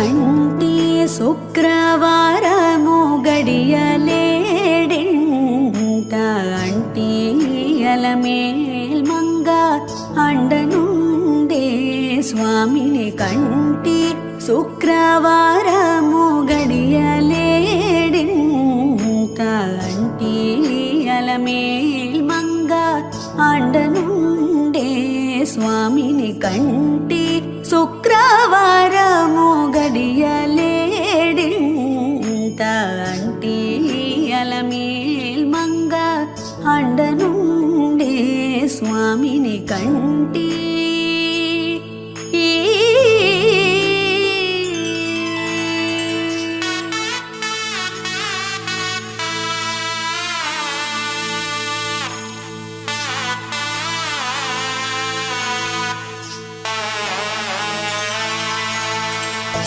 కంటి శుక్రవారము గడియలేడింత అంటి అలమేల్ మంగ అండనుండే స్వామిని కంటి శుక్రవారము గడియలేడింత అంటి అలమేల్ మంగ అండనుండే స్వామిని కంటి శుక్రవారము గడియలేడింత అంటి అలమేల్ మంగ అండనుండే స్వామిని కంటి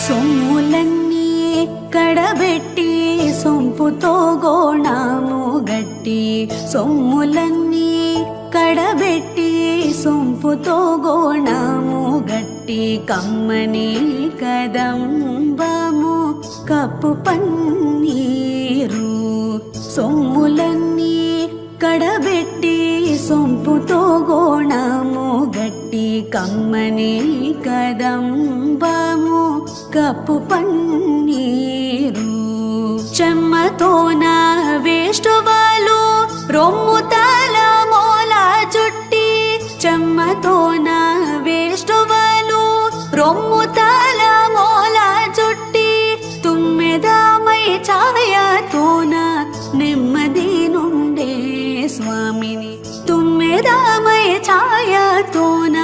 సొమ్ములన్నీ కడబెట్టి సొంపుతో గోణము గట్టి సొమ్ములన్నీ కడబెట్టి సొంపుతో గోణము గట్టి కమ్మని కదంబము కప్పు పన్నీరు సొమ్ములన్నీ కడబెట్టి సొంపుతో గోణము గట్టి కమ్మని కదంబము కప్పు పన్నీరు చెమ్మతోన వేష్టువాలు రొమ్ము తల మోల చుట్టి చెమ్మతోన వేష్టువాలు రొమ్ము తల మోల చుట్టి తుమ్మెదమై ఛాయతోన నెమ్మది నుండే స్వామిని తుమ్మెదమై ఛాయతోన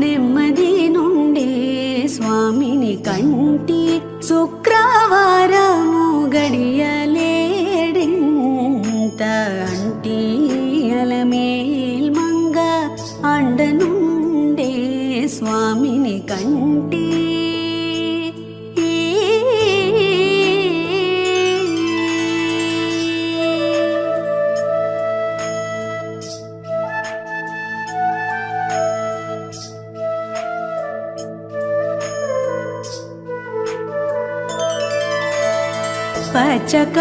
నెమ్మది నుండే స్వామిని కంటి శుక్రవారము గడియలేడింత అంటి అలమేల్ మంగ అండనుండే స్వామిని కంటి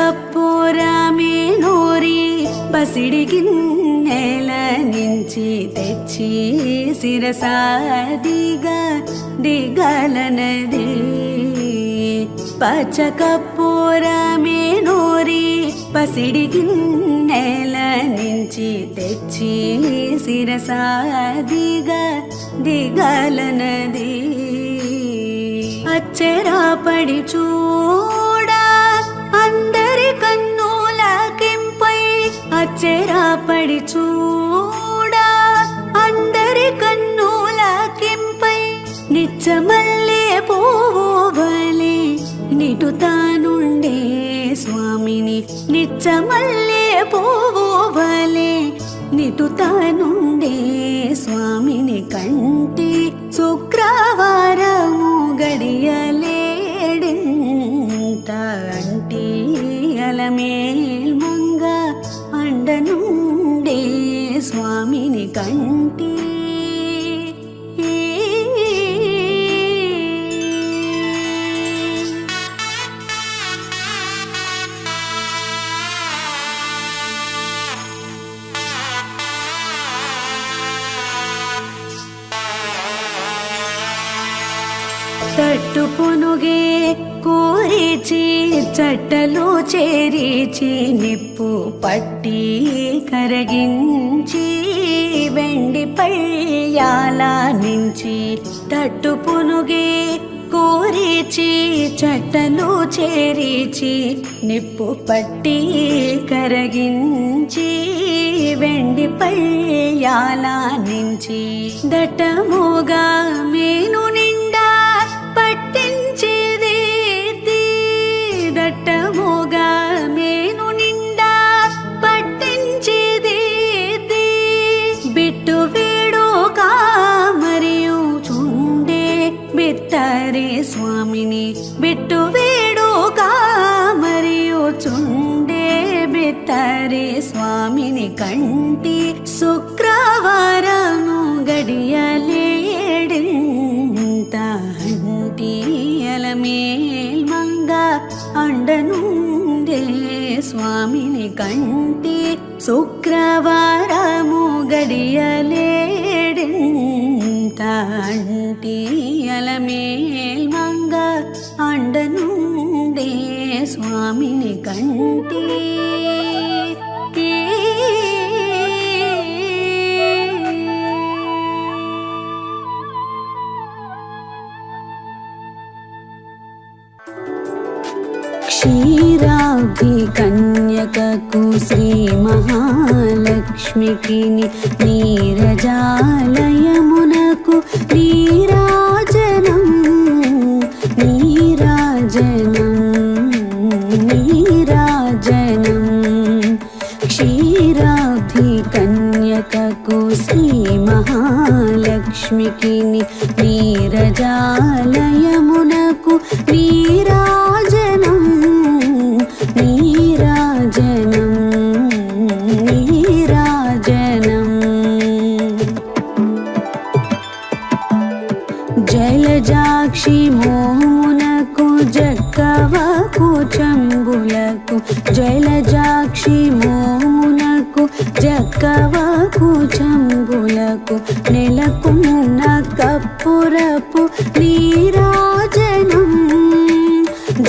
పచ్చకర్పూరమే నూరి పసిడి గిన్నెల నుంచి తెచ్చి శిరసాదిగా దిగలనది పచ్చకర్పూరమే నూరి పసిడి గిన్నెల నుంచి తెచ్చి శిరసాదిగా దిగలనది అచ్చరాపడి చూడా అందరి కన్నుల కెంపై అచ్చరాపడి చూడా అందరి కన్నుల కెంపై నిచ్చమల్లే పోవలే నిటుతానుండే స్వామిని నిచ్చమల్లే పోవలే నిటుతానుండే స్వామిని కంటి శుక్రవారము గడియలేడింత అంటి అలమేల్ మంగ అండనుండే స్వామిని కంటి తట్టు పునుగే కూరిచి చట్టలో చేరిచి నిప్పు పట్టి కరగించి వెండి పళ్ళాల నుంచి తట్టు పునుగే కూరిచి చట్టలో చేరిచి నిప్పు పట్టి కరగించి వెండి పళ్ళాల నుంచి దట్టముగా మేను నిండా పట్టించేది దట్టముగా మేను నిండా పట్టించేది బిట్టు వేడుక మరియు చుండే బిత్తరి స్వామిని బిట్టు వేడుక మరియు చుండే బిత్తరి స్వామిని కంటి శుక్రవారము గడియలేడింత అంటి అలమే తెలియలేడింత అంటి అలమేల్ మంగ అండనుండే స్వామిని కంటి క్షీరాబ్ది కన్యకకు శ్రీ మహాలక్ష్మికి నీరజాలయమునకు నీరాజనం నీరాజనం నీరాజనం క్షీరాబ్ది కన్యకకు శ్రీ మహాలక్ష్మికి నీరజాలయమునకు నీరాజనం నీరాజనం నీరాజనం జలజాక్షి మోమునకు జక్కవకు చంబులకు జలజాక్షి మోమునకు జక్కవకు చంబులకు నెలకున్న కప్పురపు నీరాజనం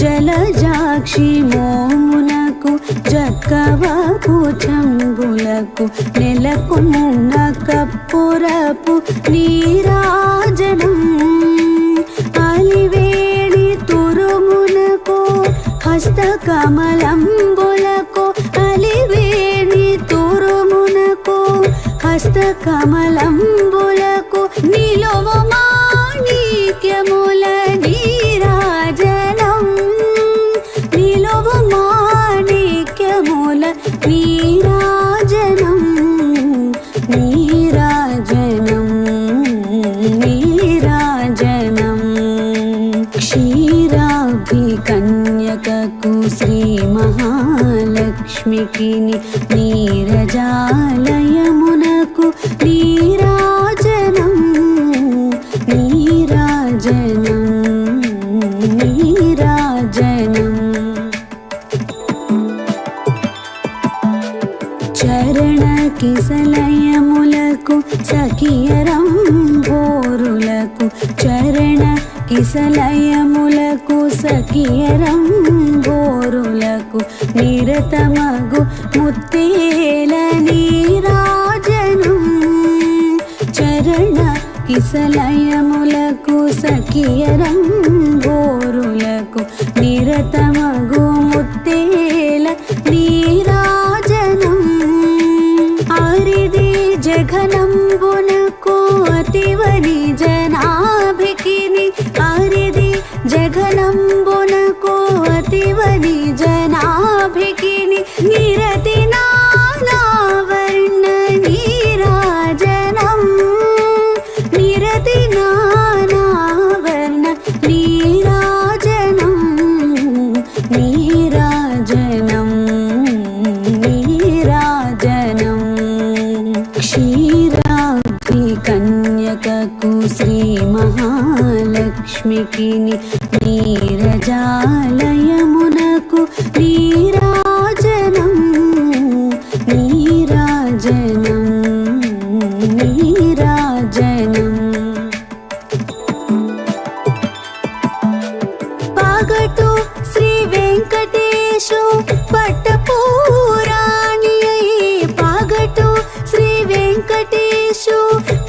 జలజాక్షి మోమునకు జక్కవకు చంబులకు నెలకున్న కప్పురపు నీరాజనం అలివేణి తురుమునకు హస్తకమలంబులకు అలివేణి తురుమునకు హస్తకమలంబులకు నిలువ మాణిక్యముల నీరాజనం నిలువ మాణిక్యముల నీరాజనం నీరాజనం నీరాజనం క్షీరాబ్ది కన్యకకు శ్రీ మహాలక్ష్మికి నీరజాలయమునకు నీరాజనం నీరాజనం నీరాజనం చరణ కిసలయములకు సఖియరం బోరులకు చరణ కిసలయములకు సఖియరం బోరులకు నిరతమగు ముత్తేల నీరాజనం చరణ కిసలయములకు సఖియరం బోరులకు నిరతమగు ముత్తేల నీరాజనం ఆరిది జఘనంబునకు అతివని జనాభికిని ఆరిది జఘనంబునకు అతివని జనాభికిని నిరతి నానావర్ణ నీరాజనం నిరతి నానావర్ణ నీరాజనం నీరాజనం నీరాజనం క్షీరాబ్ది కన్యకకు శ్రీ మహాలక్ష్మికి నీరజాలయమునకు నీరాజనం నీరాజనం నీరాజనం పగటు శ్రీ వెంకటేశు పట్టపూరాణి పగటు శ్రీ వెంకటేశు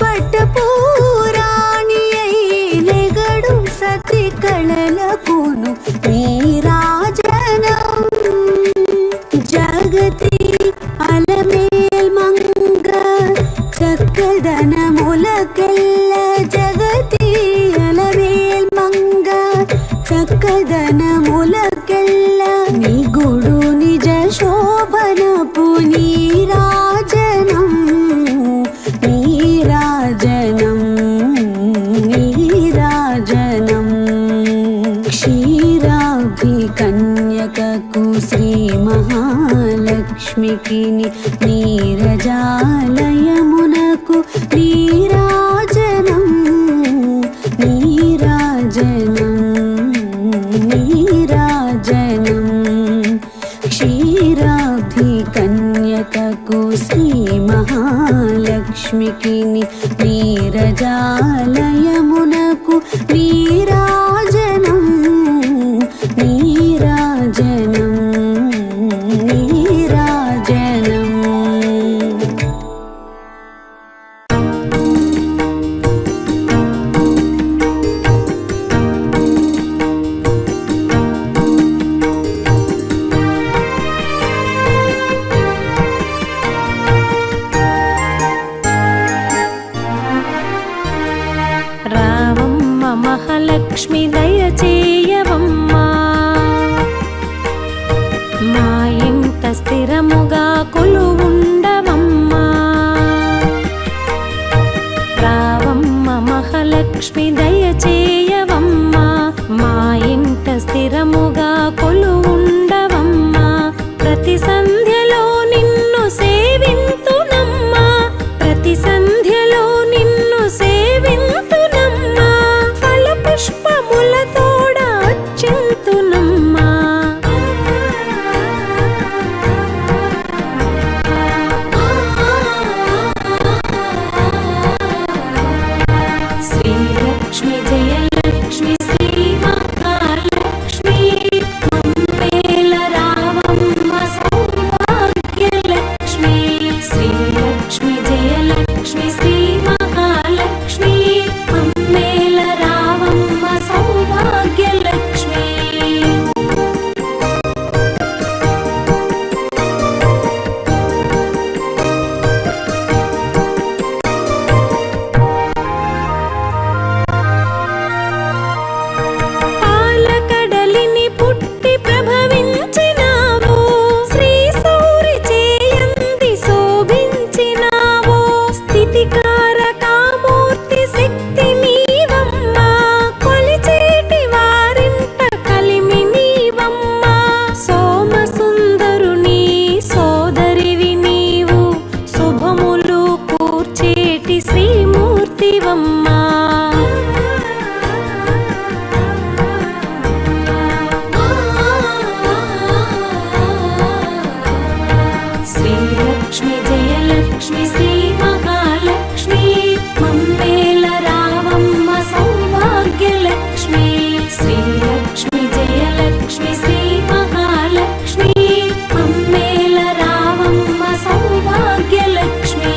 పట్టపూరాణి లెగడు సతి కళలకును నీరాజనం జగతి అలమేల్ మంగ చక్కదనములకెల్ల జగతి అలమేల్ మంగ చక్కదనములకెల్ల నిగుడు నిజ శోభనపు నీరాజనం నీరాజనం నీరాజనం క్షీరాబ్ది కన్యకకు శ్రీ మహాలక్ష్మికి నీరజాలయమునకు నీరాజనం నీరాజనం నీరాజనం క్షీరాబ్ది కన్యకకు శ్రీ మహాలక్ష్మి లక్ష్మికి నీరజాలయమునకు నీరాజనం నీరాజనం నీరాజనం. రావమ్మ మహాలక్ష్మి దయచేయవమ్మా, మా ఇంట స్థిరముగా కొలువుండవమ్మా. రావమ్మ మహాలక్ష్మి దయచేయవమ్మా, మా ఇంట స్థిరముగా కొలువుండవమ్మా. ప్రతి సంధ్యలో నిన్ను సేవింతునమ్మా, ప్రతి సంధ్యలో నిన్ను సేవింతునమ్మా. ఫల పుష్పములతోడ అర్చింతునమ్మా. శ్రీలక్ష్మి జయలక్ష్మి శ్రీ మహాలక్ష్మి మమ్మేల రావమ్మ సౌభాగ్యలక్ష్మి. శ్రీలక్ష్మి జయలక్ష్మి శ్రీ మహాలక్ష్మి మమ్మేల రావమ్మ సౌభాగ్యలక్ష్మి. పాలకడలిని పుట్టి ప్రభవించినావు, శ్రీ సౌరి చేయంది శోభించినావు. స్థితికారకామూర్తి శక్తి నీవమ్మా, కొలిచేటి వారింట కలిమి నీవమ్మా. సోమసుందరుని సోదరివి నీవు, శుభములు కూర్చేటి శ్రీమూర్తివమ్మా. శ్రీలక్ష్మి జయలక్ష్మి శ్రీ మహాలక్ష్మి మమ్మేల రావమ్మ సౌభాగ్యలక్ష్మి. శ్రీలక్ష్మి జయలక్ష్మి శ్రీ మహాలక్ష్మి మమ్మేల రావమ్మ సౌభాగ్యలక్ష్మి.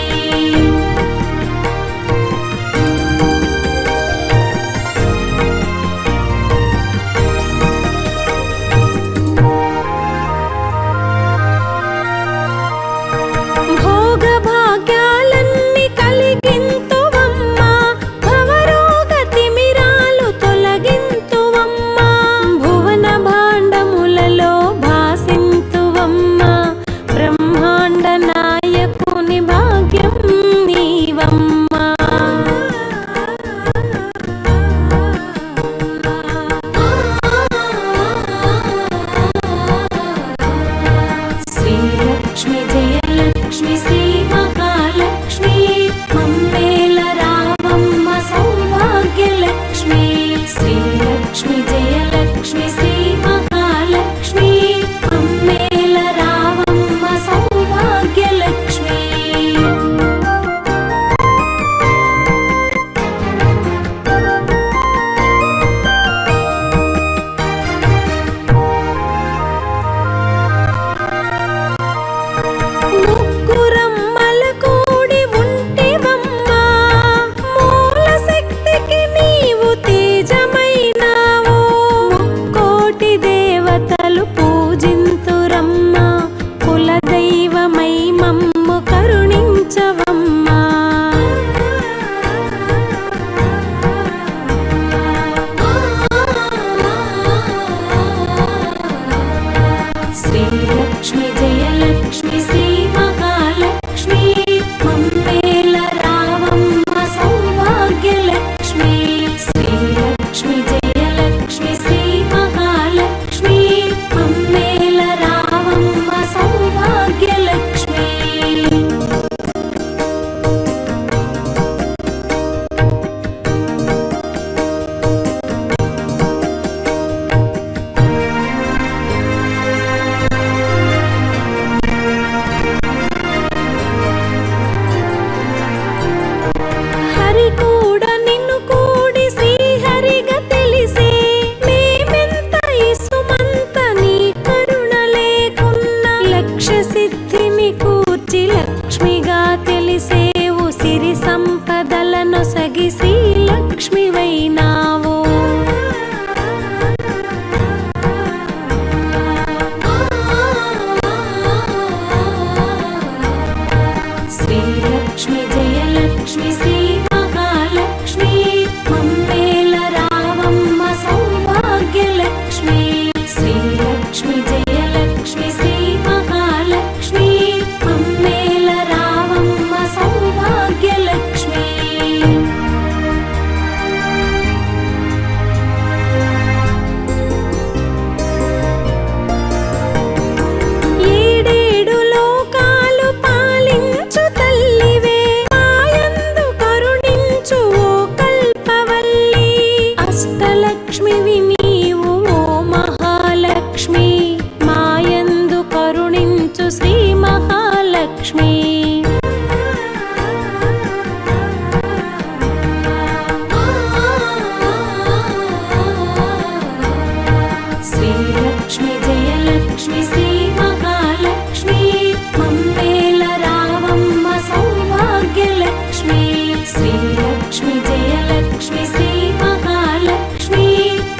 శ్రీలక్ష్మి జయలక్ష్మి శ్రీ మహాలక్ష్మి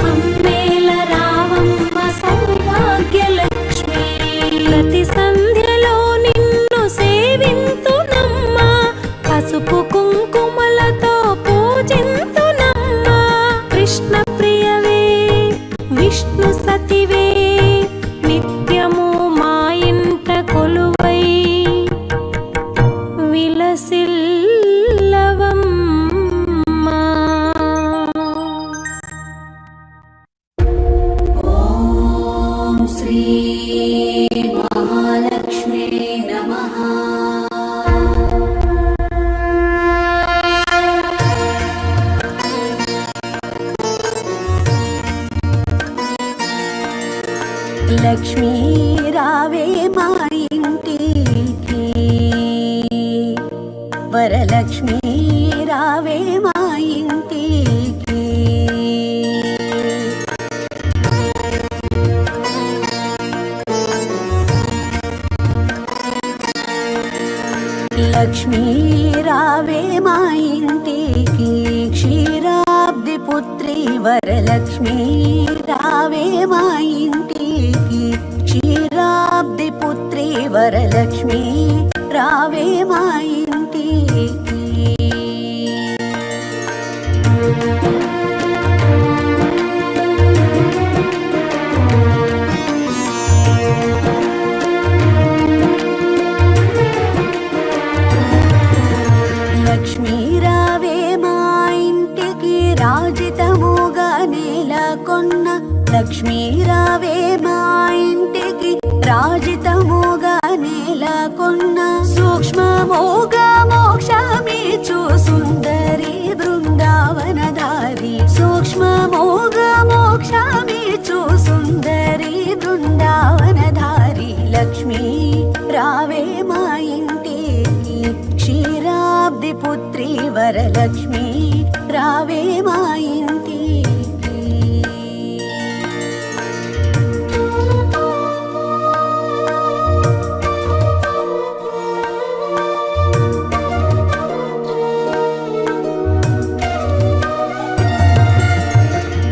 మమ్మేల రావమ్మ సౌభాగ్యలక్ష్మి ప్రతి సంధ్యలో నిన్ను సేవింతునమ్మా పసుపు కుంకుమలతో పూజింతునమ్మా కృష్ణ ప్రియవే విష్ణు సతివే నిత్యము మా ఇంట కొలువై విలసిల్లవమ్మా ఓం శ్రీ మహాలక్ష్మీ నమః. లక్ష్మీ రావే మా ఇంటికి, వరలక్ష్మీ రావే మా ఇంటికి. లక్ష్మీ రావే మా ఇంటికి, క్షీరాబ్ది పుత్రి వరలక్ష్మీ రావే మా ఇంటికి, క్షీరాబ్ది పుత్రి వరలక్ష్మీ రావే మా ఇంటికి. లక్ష్మీ రావే మా ఇంటికి, రాజితముగా నెలకొన్న లక్ష్మీ రావే మా ఇంటికి, రాజితముగా నెలకొన్న సూక్ష్మముగా మోక్షమిచ్చు సుందరి బృందావనధారి, సూక్ష్మముగా మోక్షమిచ్చు సుందరి బృందావనధారి. లక్ష్మీ రావే మా ఇంటికి, క్షీరాబ్ది పుత్రి వరలక్ష్మీ రావే మా ఇంటికి.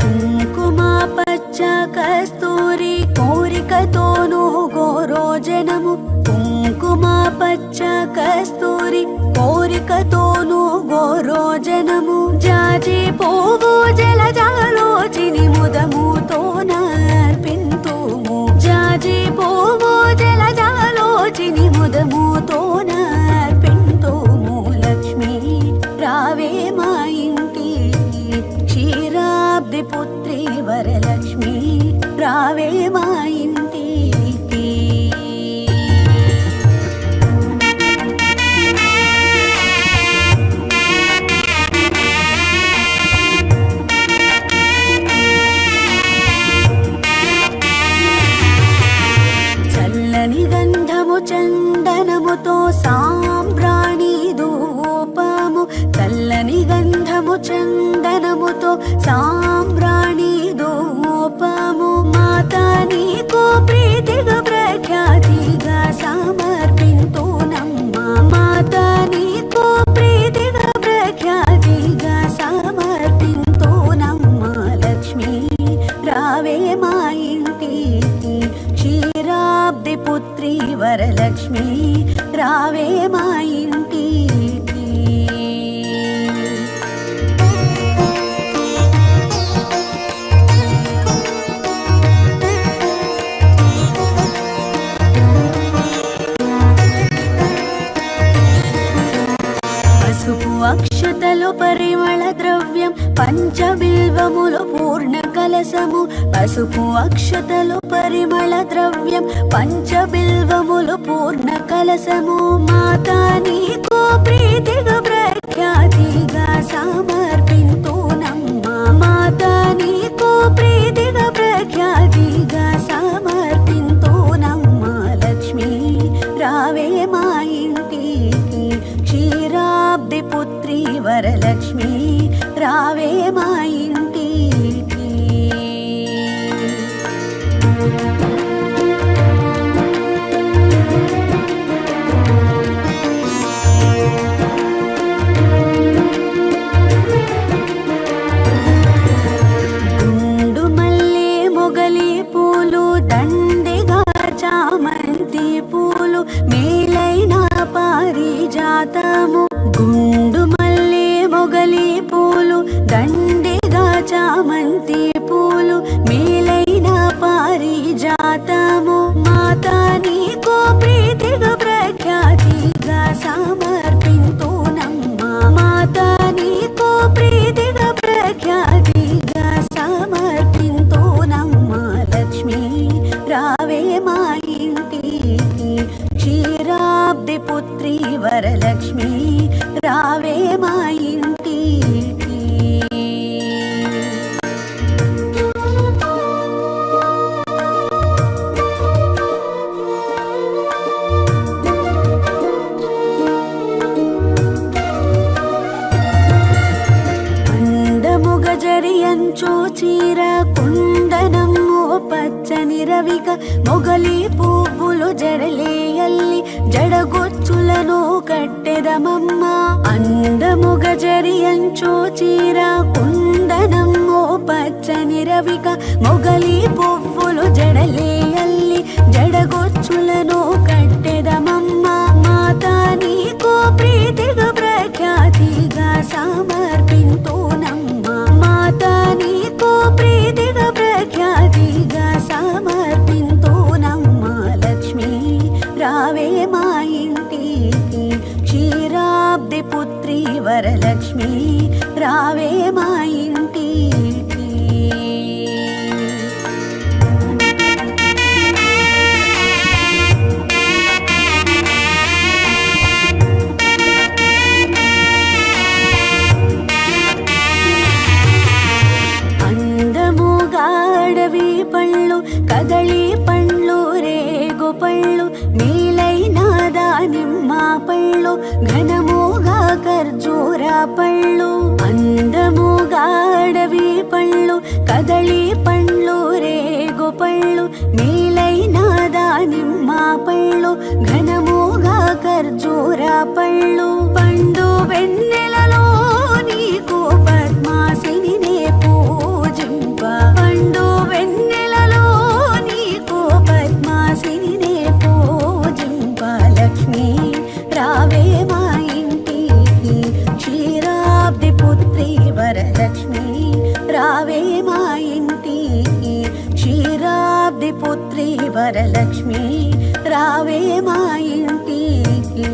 కుంకుమ పచ్చ కస్తూరి కోరికతోనూ గోరోజనము, కుంకుమ పచ్చ కస్తూరి కోరికతోనూ గోరోజనము, జాజి పువ్వు జలజాలోచిని ముదముతో నర్పింతుము, జాజి పువ్వు జలజాలోచిని ముదముతో నర్పింతుము. లక్ష్మీ రావే మా ఇంటికి, క్షీరాబ్ది పుత్రి వరలక్ష్మీ రావే మా ఇంటికి. చల్లని గంధము చందనముతో సాంబ్రాణి ధూపము, చల్లని గంధము చందనముతో సాంబ్రాణి ధూపము, మాతా నీకు ప్రీతిగా ప్రఖ్యాతిగా సమర్పింతునమ్మా, మాతా నీకు ప్రీతిగా ప్రఖ్యాతిగా సమర్పింతునమ్మా. లక్ష్మీ రావే మా ఇంటికి, క్షీరాబ్ది పుత్రి వరలక్ష్మీ రావే మా ఇంటికి. పసుపు అక్షతలు పరిమళ ద్రవ్యం పంచబిల్వములు పూర్ణ కలసము, పసుపు అక్షతలు పరిమళ ద్రవ్యం పంచబిల్వములు పూర్ణ కలసము, మాతా నీకు ప్రీతిగా ప్రఖ్యాతిగా సమర్పింతునమ్మా, మాతా నీకు ప్రీతిగా ప్రఖ్యాతిగా సమర్పింతునమ్మా. లక్ష్మీ రావే మా ఇంటికి, క్షీరాబ్ది పుత్రి వరలక్ష్మీ రావే మా ఇంటికి. బంతి పూలు మేలైన పారిజాతము మాతా నీకు ప్రీతిగా ప్రఖ్యాతిగా సమర్పింతునమ్మా మాతా నీకు ప్రీతిగా ప్రఖ్యాతిగా సమర్పింతునమ్మా లక్ష్మీ రావే మా ఇంటికి క్షీరాబ్ది పుత్రి వరలక్ష్మి రావే మా ఇంటికి అందముగజరియంచు చీర కుందనము పచ్చని రవిక మొగలి పువ్వులు జడలేయల్లి జడగొచ్చులను కట్టెదమమ్మ అందముగజరియంచు చీర కుందనము పచ్చని రవిక మొగలి పువ్వులు జడలేయల్లి జడగొచ్చులను కట్టెదమమ్మ మాతా నీకు ప్రీతిగా ప్రఖ్యాతిగా సమర్పింతునమ్మా మాతా నీకు ప్రీతిగా ప్రఖ్యాతిగా సమర్పింతునమ్మా లక్ష్మీ రావే మా ఇంటికి క్షీరాబ్ది పుత్రి వరలక్ష్మి రావే మా ఇంటికి అందముగాడవి పళ్ళు కదళి పండ్లు రేగు పళ్ళు మేలైన దానిమ్మ పళ్ళు ఘనముగా ఖర్జూర పళ్ళు అందముగాడవి పళ్ళు కదళి పండ్లు రేగు పళ్ళు మేలైన దానిమ్మ పళ్ళు ఘనముగా ఖర్జూర పళ్ళు పండు వెన్నెలలో నీకు పద్మాసిని పూజింప పండు వెన్నెలలో నీకు పద్మాసిని పూజింప లక్ష్మీ రావే మా ఇంటికి క్షీరాబ్ది పుత్రి వరలక్ష్మి రావే మా ఇంటికి క్షీరాబ్ది పుత్రి వరలక్ష్మి రావే మా ఇంటికి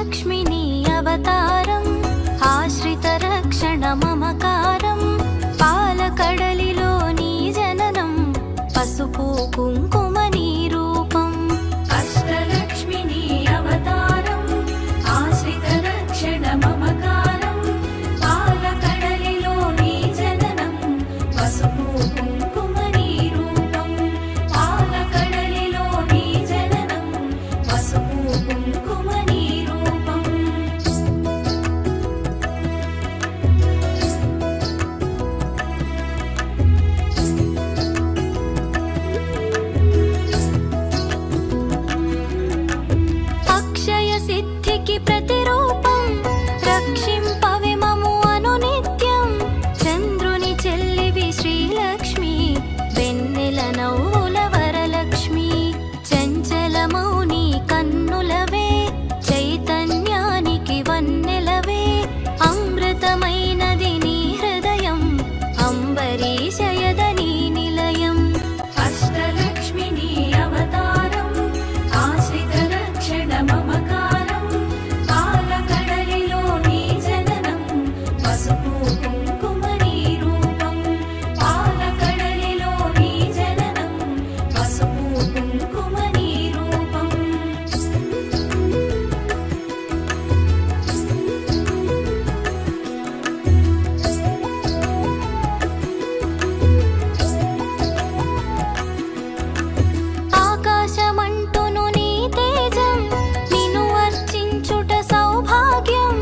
అష్టలక్ష్మి నీ అవతారం ఆశ్రిత రక్షణ మమకారం పాలకడలిలో నీ జననం పసుపు కుంకుమ నీ రూపం అష్టలక్ష్మి నీ అవతారం ఆశ్రిత రక్షణ మమకారం పాలకడలిలో నీ జననం పసుపు కుంకుమ నీ రూపం పాలకడలిలో నీ జననం పసుపు కుంకుమ నీ రూపం అక్షయ సిద్ధికి ప్రతిరూపం రక్షింపవే మము అనునిత్యం చంద్రుని చెల్లివి శ్రీలక్ష్మి వెన్నెల నవ్వుల వరలక్ష్మి చంచలమౌని కన్నులవే చైతన్యానికి వన్నెలవే అమృతమైనది నీ హృదయం అంబరీషయదని నిలయం అష్టలక్ష్మి నీ అవతారం ఆశ్రిత రక్షణ మమకారం పాలకడలిలో నీ జననం పసుపు కుంకుమ నీ రూపం పాలకడలిలో నీ జననం పసుపు కుంకుమ నీ రూపం ఆకాశమంటును నీ తేజం నిన్ను అర్చించుట సౌభాగ్యం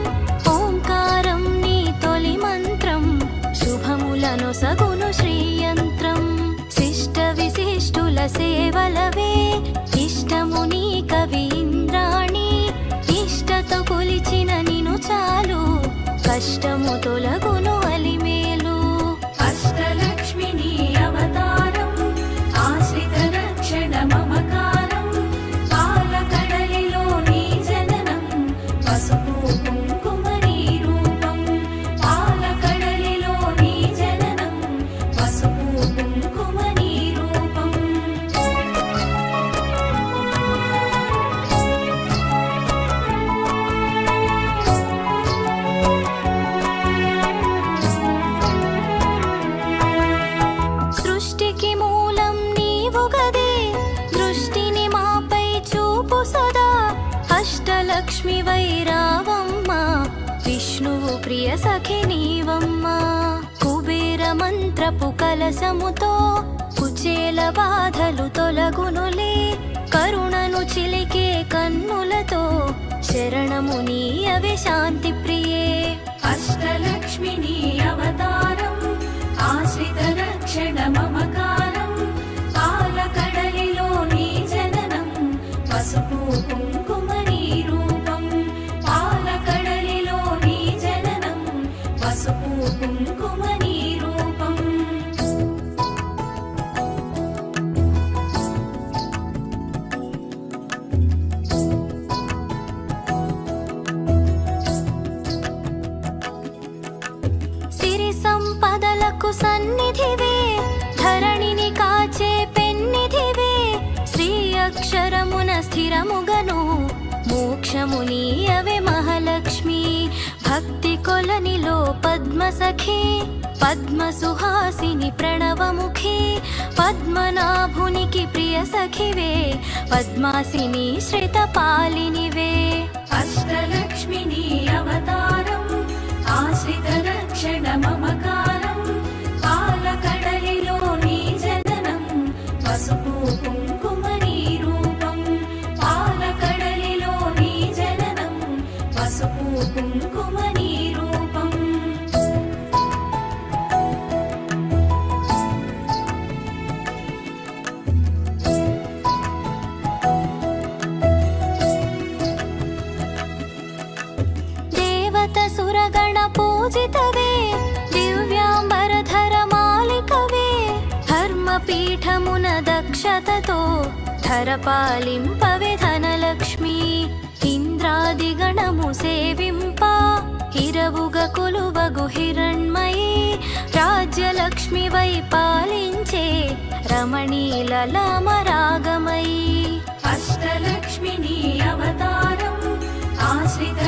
ఓంకారం నీ తొలి మంత్రం శుభములను సగును శ్రీయంత్రం శిష్ట విశిష్టుల సేవలవే ఇష్టము నీ కవి ఇంద్రాణి ఇష్టతో కొలిచిన నిను చాలు కష్టము తొలగును అలిమేలు అష్టలక్ష్మి నీ అవతారం ఆశ్రిత రక్షణ మమకారం పాలకడలిలో నీ జననం పసుపు కుంకుమ నీ రూపం పాలకడలిలో నీ జననం పసుపు కుంకుమ నీ రూపం సృష్టికి మూలం నీవు గదే దృష్టిని మాపై చూపు సదా అష్టలక్ష్మి వైరావమ్మ విష్ణువు ప్రియ సఖి నీవమ్మ కుబేర మంత్రపు కలసముతో కుచేల బాధలు తొలగునులే కరుణను చిలికే కన్నులతో శరణము నీయవే శాంతి ప్రియే అష్టలక్ష్మి నీ అవతారం ఆశ్రిత రక్షణ మమకారం పాలకడలిలో నీ జననం పసుపు కుంకుమ నీ రూపం పాలకడలిలో నీ జననం పసుపు కుంకుమ నీ రూపం సిరి సంపదలకు సన్నిధివే ధరణిని కాచే పెన్నిధివే శ్రీ అక్షరమున స్థిరముగను మోక్షము నీయవే మహాలక్ష్మి భక్తి కొలనిలో పద్మసఖి పద్మ సుహాసిని ప్రణవముఖి పద్మనాభునికి ప్రియ సఖివే పద్మాసిని శ్రిత పాలినివే అష్టలక్ష్మి నీ అవతారం ఆశ్రిత రక్షణ మమకారం పాలకడలిలో నీ జననం పసుపు కుంకుమ నీ రూపం పాలకడలిలో నీ జననం పసుపు కుంకుమ నీ రూపం దేవత సురగణ పూజితవే దివ్యాంబరధర మాలికవే ధర్మపీఠమున దక్షతతో ధరపాలింపవే ధనలక్ష్మి ఇంద్రాదిగణము సేవింప హిరవుగ కొలువగు హిరణ్మయీ రాజ్యలక్ష్మి వై పాలించే రమణీలలామరాగమయీ అష్టలక్ష్మి నీ అవతారం ఆశ్రిత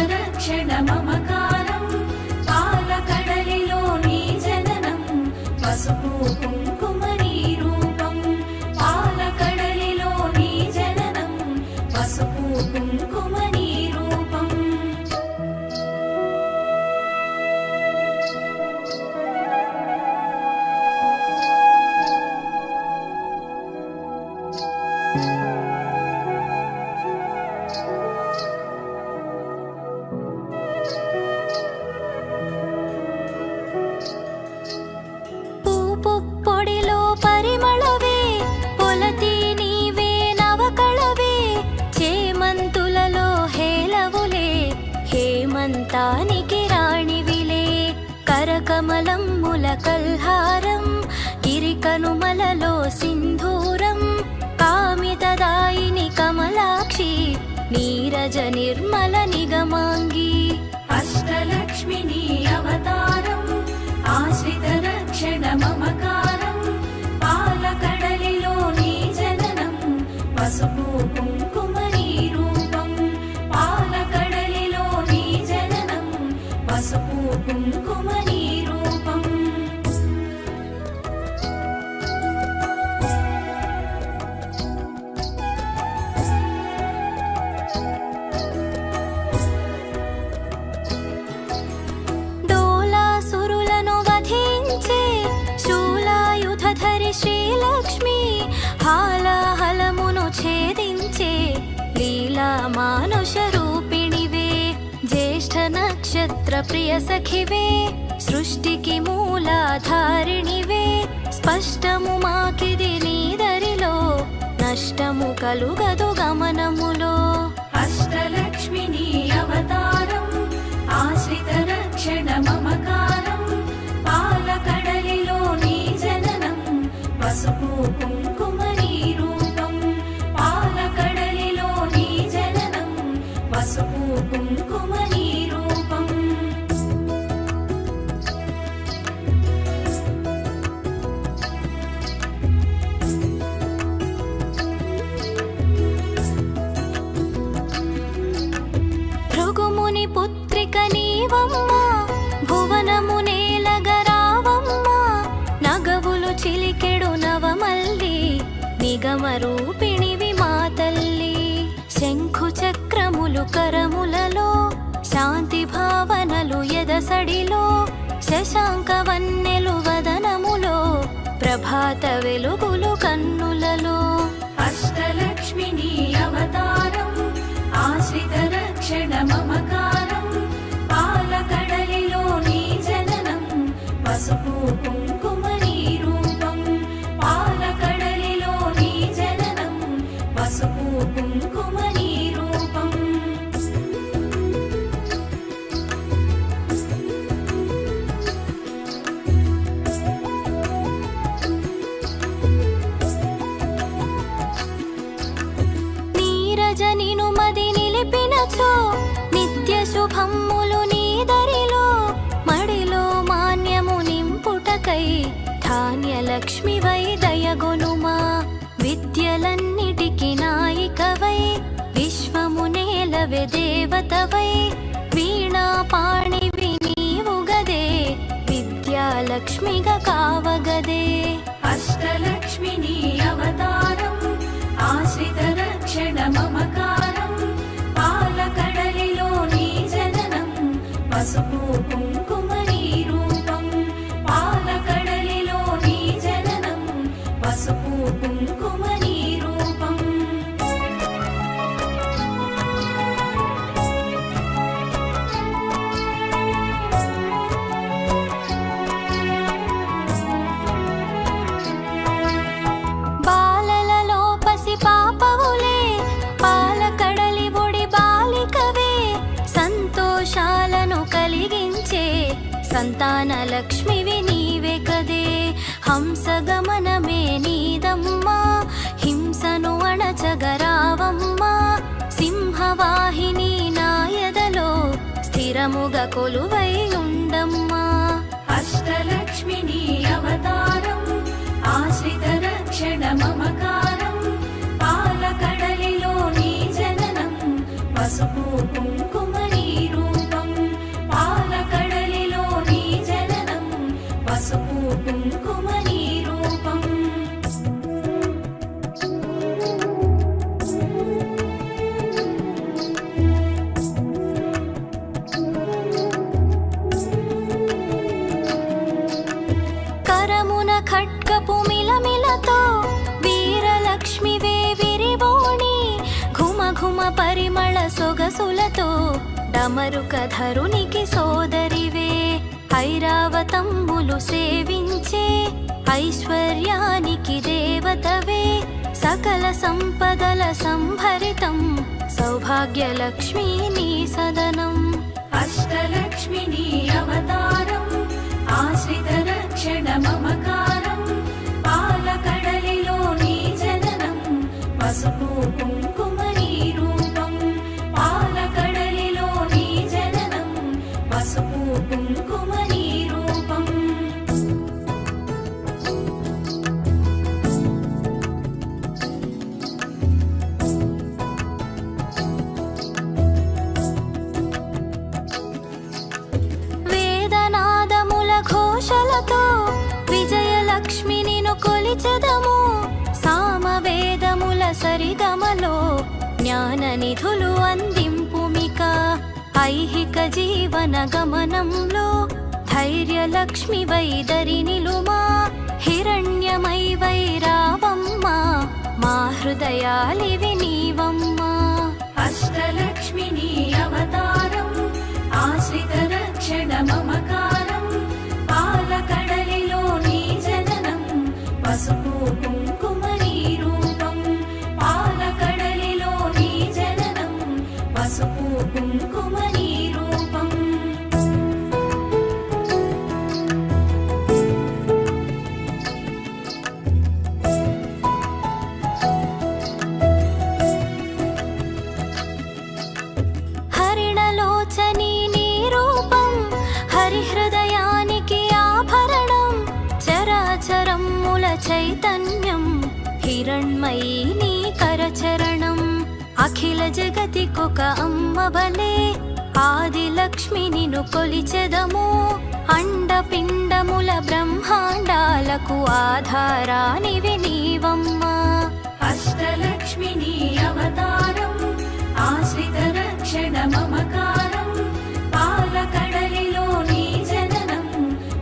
సతతానికి రాణివిలే కరకమలమ్ముల కల్హారం గిరికనుమలలో సింధూరం కామితదాయిని కమలాక్షి నీరజ నిర్మల నిగమాంగి అష్టలక్ష్మిని అవతారం ఆశ్రిత రక్షణ మమకారం పాలకడలిలో నీ జననం పసుపు కుంకుమ నీ రూపం పాలకడలిలో నీ జననం పసుపు కుంకుమ నీ రూపం డోలాసురులను వధించే శూలాయుధధరి శ్రీలక్ష్మి హాలాహలమును ఛేదించే లీలా మానుష రూపిణివే జ్యేష్ఠ నక్షత్ర ప్రియ సఖివే సృష్టికి మూలాధారిణివే స్పష్టము మాకిది నీదరిలో నష్టము కలుగదు గమనములో అష్టలక్ష్మిని అవతారం ఆశ్రిత రక్షణ మమకారం పాలకడలిలో నీ జననం పసుపు కుంకుమ నీ రూపం పాలకడలిలో నీ జననం పసుపు కుంకుమ నీ రూపం భృగుముని పుత్రిక నీవమ్మ భువనము నేలగరావమ్మ నగవులు చిలికెడు నవమల్లి నిగమ రూపిణివి మా తల్లి శంఖు చక్రములు కరములలో శాంతి భావనలు ఎదసడిలో శశాంక వన్నెలు వదనములో ప్రభాత వెలుగులు కన్నులలో అష్టలక్ష్మిని అవతారం ఆశ్రిత రక్షణ మమకారం పాలకడలిలో నీ జననం పసుపు కుంకుమ నీ రూపం పాలకడలిలో నీ జననం పసుపు కుంకుమ నీ రూపం నీరజ నిను మది నిలిపినచో నిత్య శుభమ్ములు నీదరిలో మడిలో మాన్యము నింపుటకై ధాన్యలక్ష్మివై దయగొనుమా విద్యలన్నిటికి నాయికవై విశ్వము నేలవే దేవతవై వీణా పాణివి నీవుగదే విద్యాలక్ష్మిగా కావగదే అష్టలక్ష్మిని అవతారం ఆశ్రిత రక్షణ మమకారం పాలకడలిలో నీ జననం పసుపు కుంకుమ నీ రూపం పాలకడలిలో నీ జననం పసుపు కుంకుమ నీ రూపం బాలలలో పసి పాపవులే పాలకడలి ఒడి బాలికవే సంతోషాలను కలిగించే సంతాన లక్ష్మివి నీవే కదే హంసగమనమే నీదమ్మా హింసను అణచగరావమ్మా సింహవాహిని నాయదలో స్థిరముగా కొలువై ఉండమ్మా అష్టలక్ష్మిని అవతారం ఆశ్రిత రక్షణ మమకారం పాలకడలిలో నీ జననం పసుపు కుంకుమ నీ రూపం పాలకడలిలో నీ జననం పసుపు కుంకుమ నీ రూపం కరమున ఖడ్గపు మిలమిలతో వీరలక్ష్మివే విరివోణి ఘుమ ఘుమ పరిమళ సొగసులతో డమరుక ధరునికి సోదరివే ఐరావతమ్ములు సేవించే ఐశ్వర్యానికి దేవతవే సకల సంపదల సంభరితం సౌభాగ్యలక్ష్మీ నీ సదనం అష్టల అష్టలక్ష్మి నీ అవతారం ఆశ్రిత రక్షణ మమకారం పాలకడలిలో నీ జననం పసుపు కుంకుమ నీ రూపం పాలకడలిలో నీ జననం పసుపు కుంకుమ నీ రూపం వేదనాదముల ఘోషలతో విజయలక్ష్మి నిన్ను కొలిచెదము సామవేదముల సరిగమలో జ్ఞాన నిధులు అందింపుమిక ఐహిక జీవన గమనంలో ధైర్యలక్ష్మి వైదరి నిలుమా హిరణ్యమై వైరావమ్మ మా హృదయాలివి నీవమ్మా అష్టలక్ష్మి నీ అవతారం ఆశ్రిత రక్షణ మమకారం పాలకడలిలో నీ జననం పసుపు కుంకుమ నీ రూపం పాలకడలిలో నీ జననం పసుపు కుంకుమ నీ రూపం హరిణలోచని నీ రూపం హరిహృదయానికి ఆభరణం చరాచరముల చైతన్యం హిరణ్మయీ నీ కరచరణం అఖిల జగతికొక అమ్మవలే ఆదిలక్ష్మి నిన్ను కొలిచెదము అండపిండముల బ్రహ్మాండాలకు ఆధారానివి నీవమ్మా అష్టలక్ష్మి నీ అవతారం ఆశ్రిత రక్షణ మమకారం పాలకడలిలో నీ జననం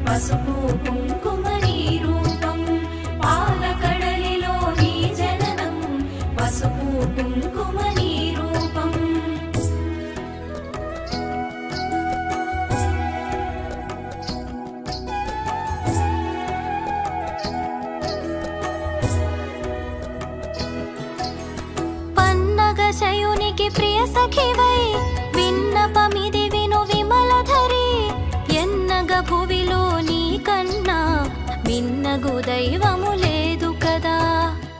పసుపు కుంకుమ నీ రూపం పాలకడలిలో నీ జననం పసుపు కుంకుమ నీ రూపం పన్నగశయునికి ప్రియ సఖివై విన్నపమిది విను విమలధరి ఎన్నగ భువిలో నీ కన్నా మిన్నగు దైవము లేదు కదా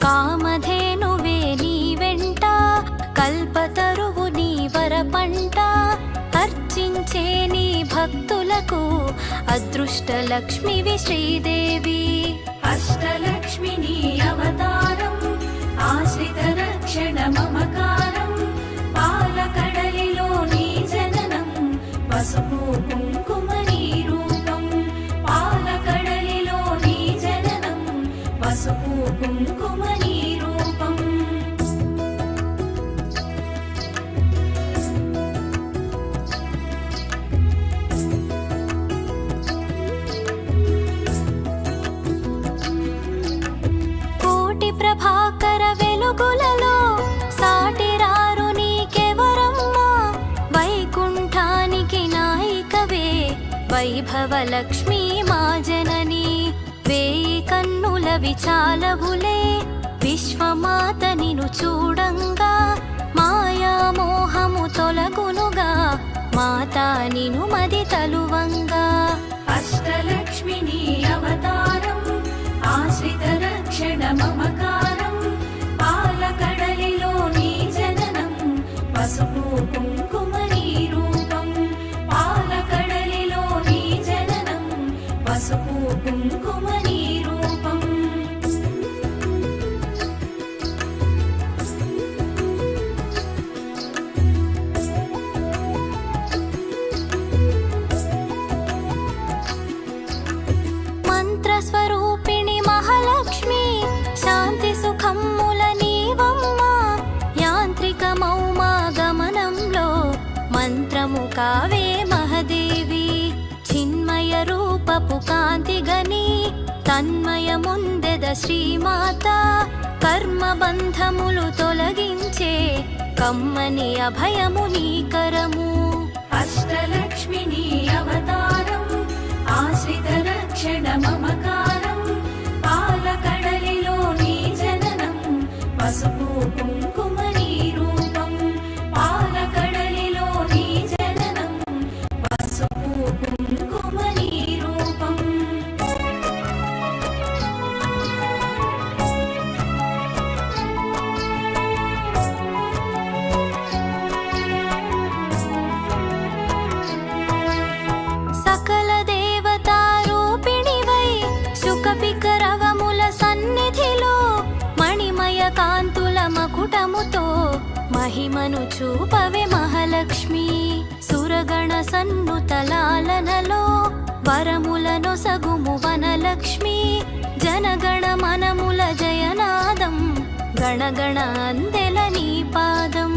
కామధేనువే నీ వెంట కల్పతరువు నీ వరపంట అర్చించే నీ భక్తులకు అదృష్టలక్ష్మివి శ్రీదేవి అష్టలక్ష్మి నీ అవతారం ఆశ్రిత రక్షణ మమకారం పాలకడలిలో నీ జననం పసుపు కుంకుమ నీ రూపం పాలకడలిలో నీ జననం పసుపు కుంకుమ నీ రూపం కోటి ప్రభాకర వెలుగులలో సాటిరారు నీకెవరమ్మా వైకుంఠానికి నాయికవే వైభవలక్ష్మి మా జనని వేయి కన్నుల విచాలవులే విశ్వమాత నిను చూడంగా మాయా మోహము తొలగునుగా మాతా నిను మది తలువంగా అష్టలక్ష్మి నీ అవతారం ఆశ్రిత రక్షణ మమకారం పాలకడలిలో నీ జననం పసుపు కుంకుమ నీ రూపం పాలకడలిలో నీ జననం పసుపు కుంకుమ నీ రూపం మంత్రస్వరూపిణి మహాలక్ష్మి శాంతి సుఖమ్ముల నీవమ్మా యాంత్రికమౌమా గమనంలో మంత్రము కావే మహదేవి చిన్మయ రూపపు కాంతిగని తన్మయముందెద శ్రీమాత కర్మబంధములు తొలగించే కమ్మని అభయము నీకరము అష్టలక్ష్మి నీ అవతారం ఆశ్రిత రక్షణ మమకారం పాలకడలిలో నీ జననం పసుపు కుంకుమ నీ రూపం పాలకడలిలో నీ జననం పసుపు మహిమను చూపవే మహాలక్ష్మి సురగణ సన్నుతలాలనలో వరములను సగుము వనలక్ష్మి జనగణ మనముల జయనాదం గణగణ అందెల నీ పాదం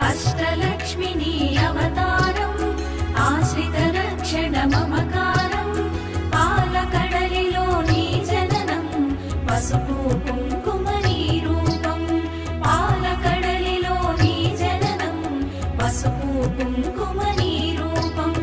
అష్టలక్ష్మిని అవతారం ఆశ్రిత రక్షణ మమకారం పాలకడలిలో నీ జననం పసుపు కుంకుమ నీ రూపం పాలకడలిలో నీ జననం పసుపు కుంకుమ నీ రూపం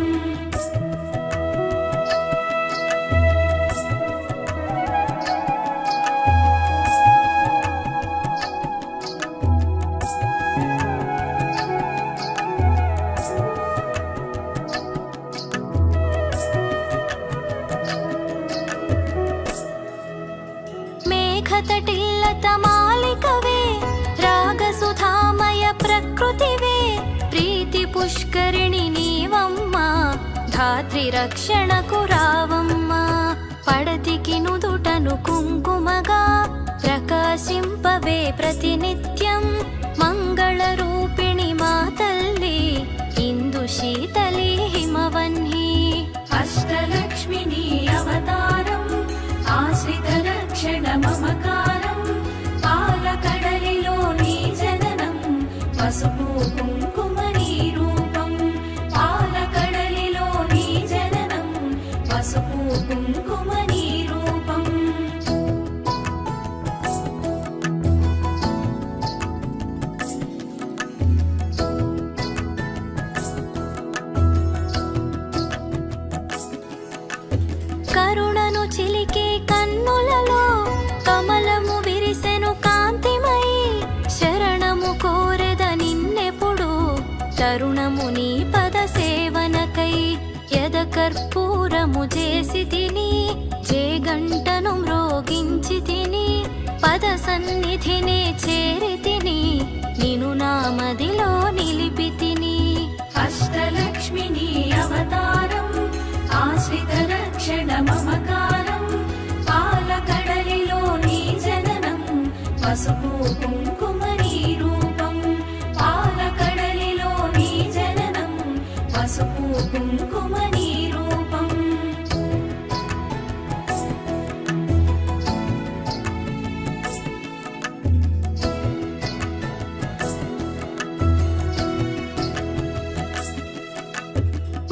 మేఘతటిల్లత మాలికవే రాగసుధామయ ప్రకృతివే ప్రీతి పుష్కరిణి నీవమ్మ ధాత్రి రక్షణకు రావమ్మ పడతికి నుదుటను కుంకుమగా ప్రకాశింపవే ప్రతినిత్యం మంగళ రూపిణి మా తల్లి ఇందు శీతలి హిమవన్హి అష్టలక్ష్మిని అవతారం ఆశ్రిత రక్షణ మమకారం పాలకడలిలో నీ జననం పసుపు కుంకుమ నీ రూపం పాలకడలిలో నీ జననం పసుపు కుంకుమ నీ రూపం కరుణను చిలికే కన్నులలో కమలము విరిసెను కాంతిమై శరణము కోరెద నిన్నెప్పుడు తరుణము నీ పద సేవనకై యద కర్పూరము చేసి తిని జేగంటను మ్రోగించి తిని పద సన్నిధినే చేరి తిని నిను నామదిలో నిలిపి తిని అష్టలక్ష్మిని అవతారం ఆశ్రిత రక్షణ మమకారం పాలకడలిలో నీ జననం పసుపు కుంకుమ నీ రూపం పాలకడలిలో నీ జననం పసుపు కుంకుమ నీ రూపం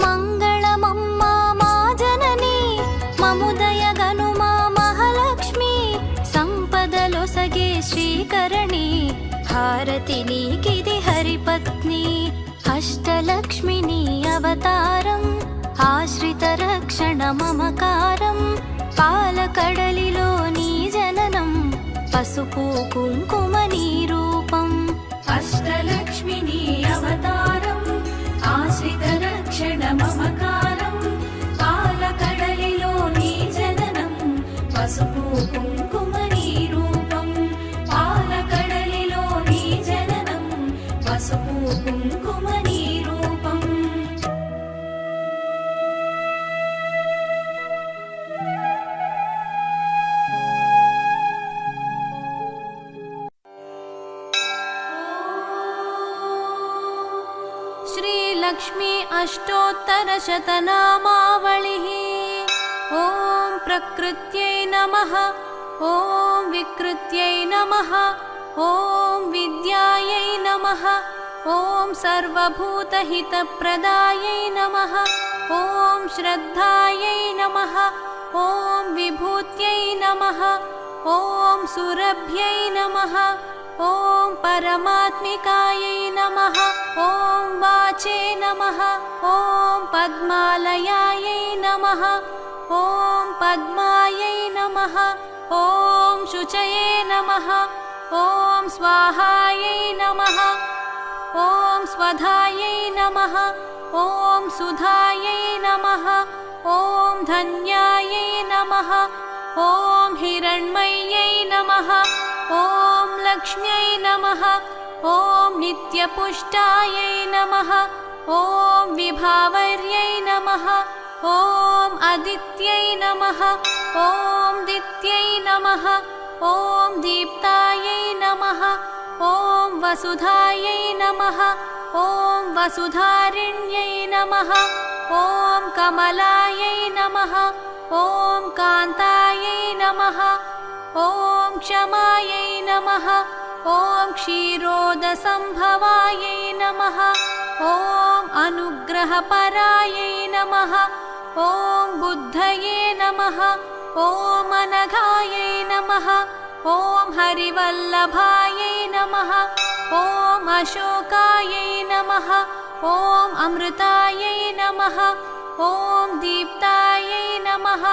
మంగళమమ్మా మా జనని మముదయగను మా మహాలక్ష్మి సంపదలొసగే శ్రీకరణి హారతి నీకిది హరిపత్ని అష్టలక్ష్మిని అవతారం ఆశ్రిత రక్షణ మమకారం పాలకడలిలో నీ జననం పసుపు కుంకుమ నీ రూపం అష్టలక్ష్మిని అవతారం ఆశ్రిత రక్షణ మమకారం పాలకడలిలో నీ జననం పసుపు కుంకుమ నీ రూపం పాలకడలిలో నీ జననం పసుపు కుంకుమ నీ రూపం श्रीलक्ष्मी अष्टोत्तरशतनामावलिः ॐ प्रकृत्यै नमः ॐ विकृत्यै नमः ॐ विद्यायै नमः ॐ सर्वभूतहितप्रदायै नमः ॐ श्रद्धायै नमः ॐ विभूत्यै नमः ॐ सुरभ्यै नमः ॐ परमात्मिकायै नमः ॐ वाचे नमः ॐ पद्मालयायै नमः ॐ पद्मायै नमः ॐ शुचये नमः ॐ स्वाहायै नमः ॐ स्वधायै नमः ॐ सुधायै नमः ॐ धन्यायै नमः ॐ हिरण्मय्यै नमः ॐ लक्ष्म्यै नमः ॐ नित्यपुष्टायै नमः ॐ विभावर्यै नमः ॐ अदित्यै नमः ॐ दित्यै नमः ॐ दीप्तायै नमः ॐ वसुधायै नमः ॐ वसुधारिण्यै नमः ॐ कमलायै नमः ॐ कान्तायै नमः ॐ क्षमायै नमः ॐ क्षीरोदसम्भवायै नमः ॐ अनुग्रहपरायै नमः ॐ बुद्धये नमः ॐ अनघायै नमः ॐ हरिवल्लभायै नमः ॐ अशोकायै नमः ॐ अमृतायै नमः ॐ दीप्तायै नमः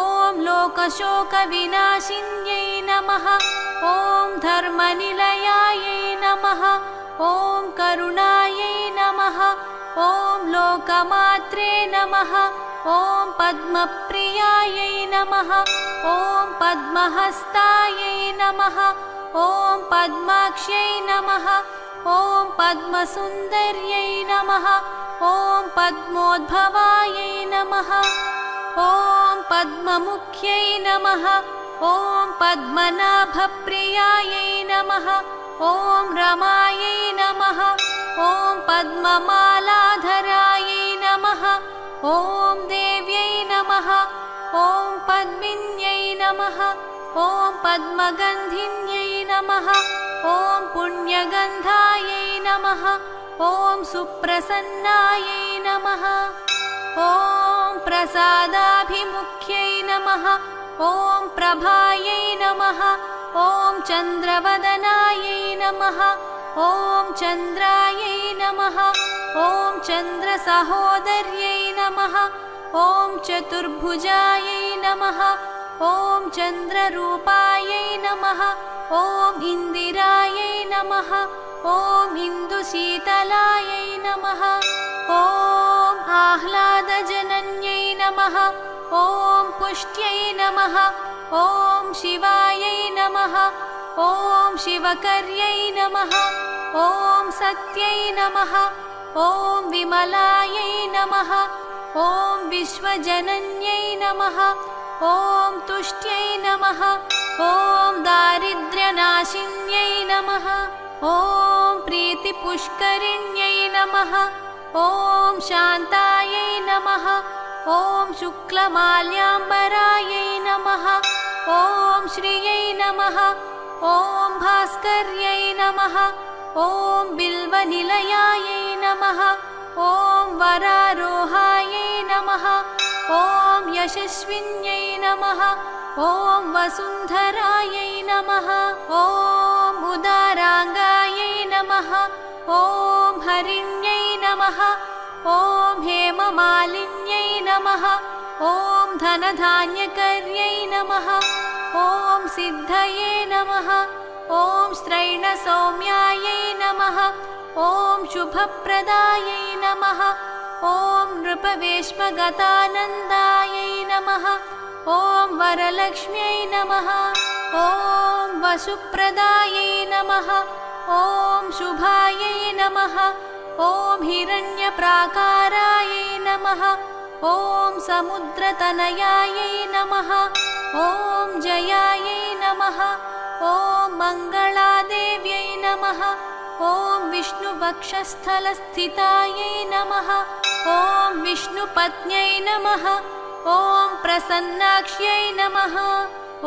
ॐ लोकशोकविनाशिन्यै नमः ॐ धर्मनिलयायै नमः ॐ करुणायै नमः ॐ लोकमात्रे नमः ॐ पद्मप्रियायै नमः ॐ पद्महस्तायै नमः ॐ पद्माक्ष्यै नमः ॐ पद्मसुन्दर्यै नमः ॐ पद्मोद्भवायै नमः ॐ पद्ममुख्यै नमः ॐ पद्मनाभप्रियायै नमः ॐ रमायै नमः ॐ पद्ममालाधरायै नमः ॐ देव्यै नमः ॐ पद्मिन्यै नमः ॐ पद्मगन्धिन्यै नमः ॐ पुण्यगन्धायै नमः ॐ सुप्रसन्नायै नमः ॐ प्रसादाभिमुख्यै नमः ॐ प्रभायै नमः ॐ चन्द्रवदनायै नमः ॐ चन्द्रायै नमः ॐ चन्द्रसहोदर्यै नमः ॐ चतुर्भुजायै नमः ॐ चन्द्ररूपायै नमः ॐ इन्दिरायै नमः ॐ इन्दुशीतलायै नमः ॐ आह्लादजनन्यै नमः ॐ पुष्ट्यै नमः ॐ शिवायै नमः ॐ शिवकर्यै नमः ॐ सत्यै नमः ॐ विमलायै नमः ॐ विश्वजनन्यै नमः ॐ तुष्ट्यै नमः ॐ दारिद्र्यनाशिन्यै नमः ॐ प्रीतिपुष्करिण्यै नमः ॐ शान्तायै नमः ॐ शुक्लमाल्याम्बरायै नमः ॐ श्रियै नमः ॐ भास्कर्यै नमः ॐ बिल्वनिलयायै नमः ॐ वरारोहायै नमः ॐ यशस्विन्यै नमः ॐ वसुन्धरायै नमः ॐ उदाराङ्गायै नमः ॐ हरिण्यै नमः ॐ हेममालिन्यै नमः ॐ धनधान्यकर्यै नमः ॐ सिद्धये नमः ॐ स्त्रैणसौम्यायै नमः ॐ शुभप्रदायै नमः ॐ नृपवेश्मगतानन्दायै नमः ॐ वरलक्ष्म्यै नमः ॐ वसुप्रदायै नमः ॐ शुभायै नमः ॐ हिरण्यप्राकारायै नमः ॐ समुद्रतनयायै नमः ॐ जयायै नमः ॐ मङ्गलादेव्यै नमः ॐ विष्णुवक्षस्थलस्थितायै नमः ॐ विष्णुपत्न्यै नमः ॐ प्रसन्नाक्ष्यै नमः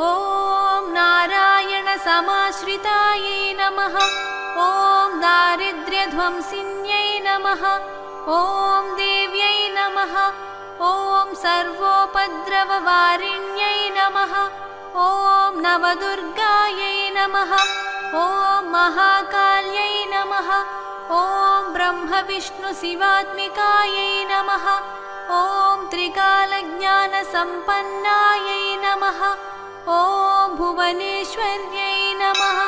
ॐ नारायणसमाश्रितायै नमः ॐ दारिद्र्यध्वंसिन्यै नमः ॐ देव्यै नमः ॐ सर्वोपद्रववारिण्यै नमः ॐ नवदुर्गायै नमः ॐ महाकाल्यै नमः ॐ ब्रह्मविष्णुशिवात्मिकायै नमः ॐ त्रिकालज्ञानसम्पन्नायै नमः ॐ भुवनेश्वर्यै नमः।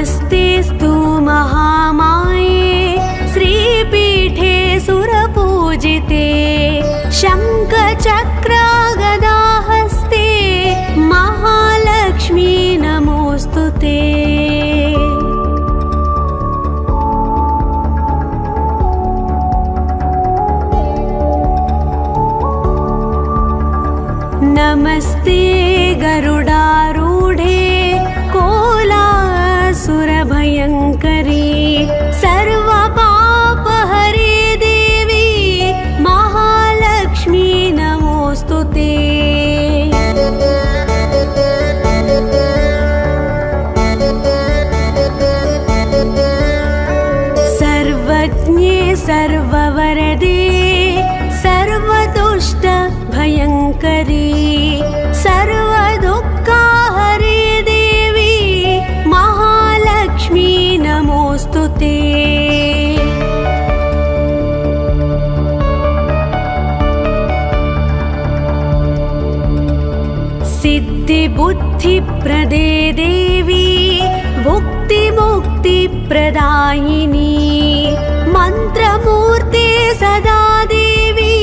नमस्तेस्तु महामाये श्रीपीठे सुरपूजिते शङ्खचक्रागदाहस्ते महालक्ष्मी नमोऽस्तु ते। नमस्ते गरुडारूढे कोलासुरभयङ्करी सर्वपापहरे देवी महालक्ष्मी नमोऽस्तु ते। सर्वज्ञे सर्ववरदे सर्वदुष्टभयङ्करी सर्वदुःखहरे देवी महालक्ष्मी नमोऽस्तु ते। सिद्धिबुद्धिप्रदे देवी भुक्तिमुक्तिप्रदायिनी मन्त्रमूर्ते सदा देवी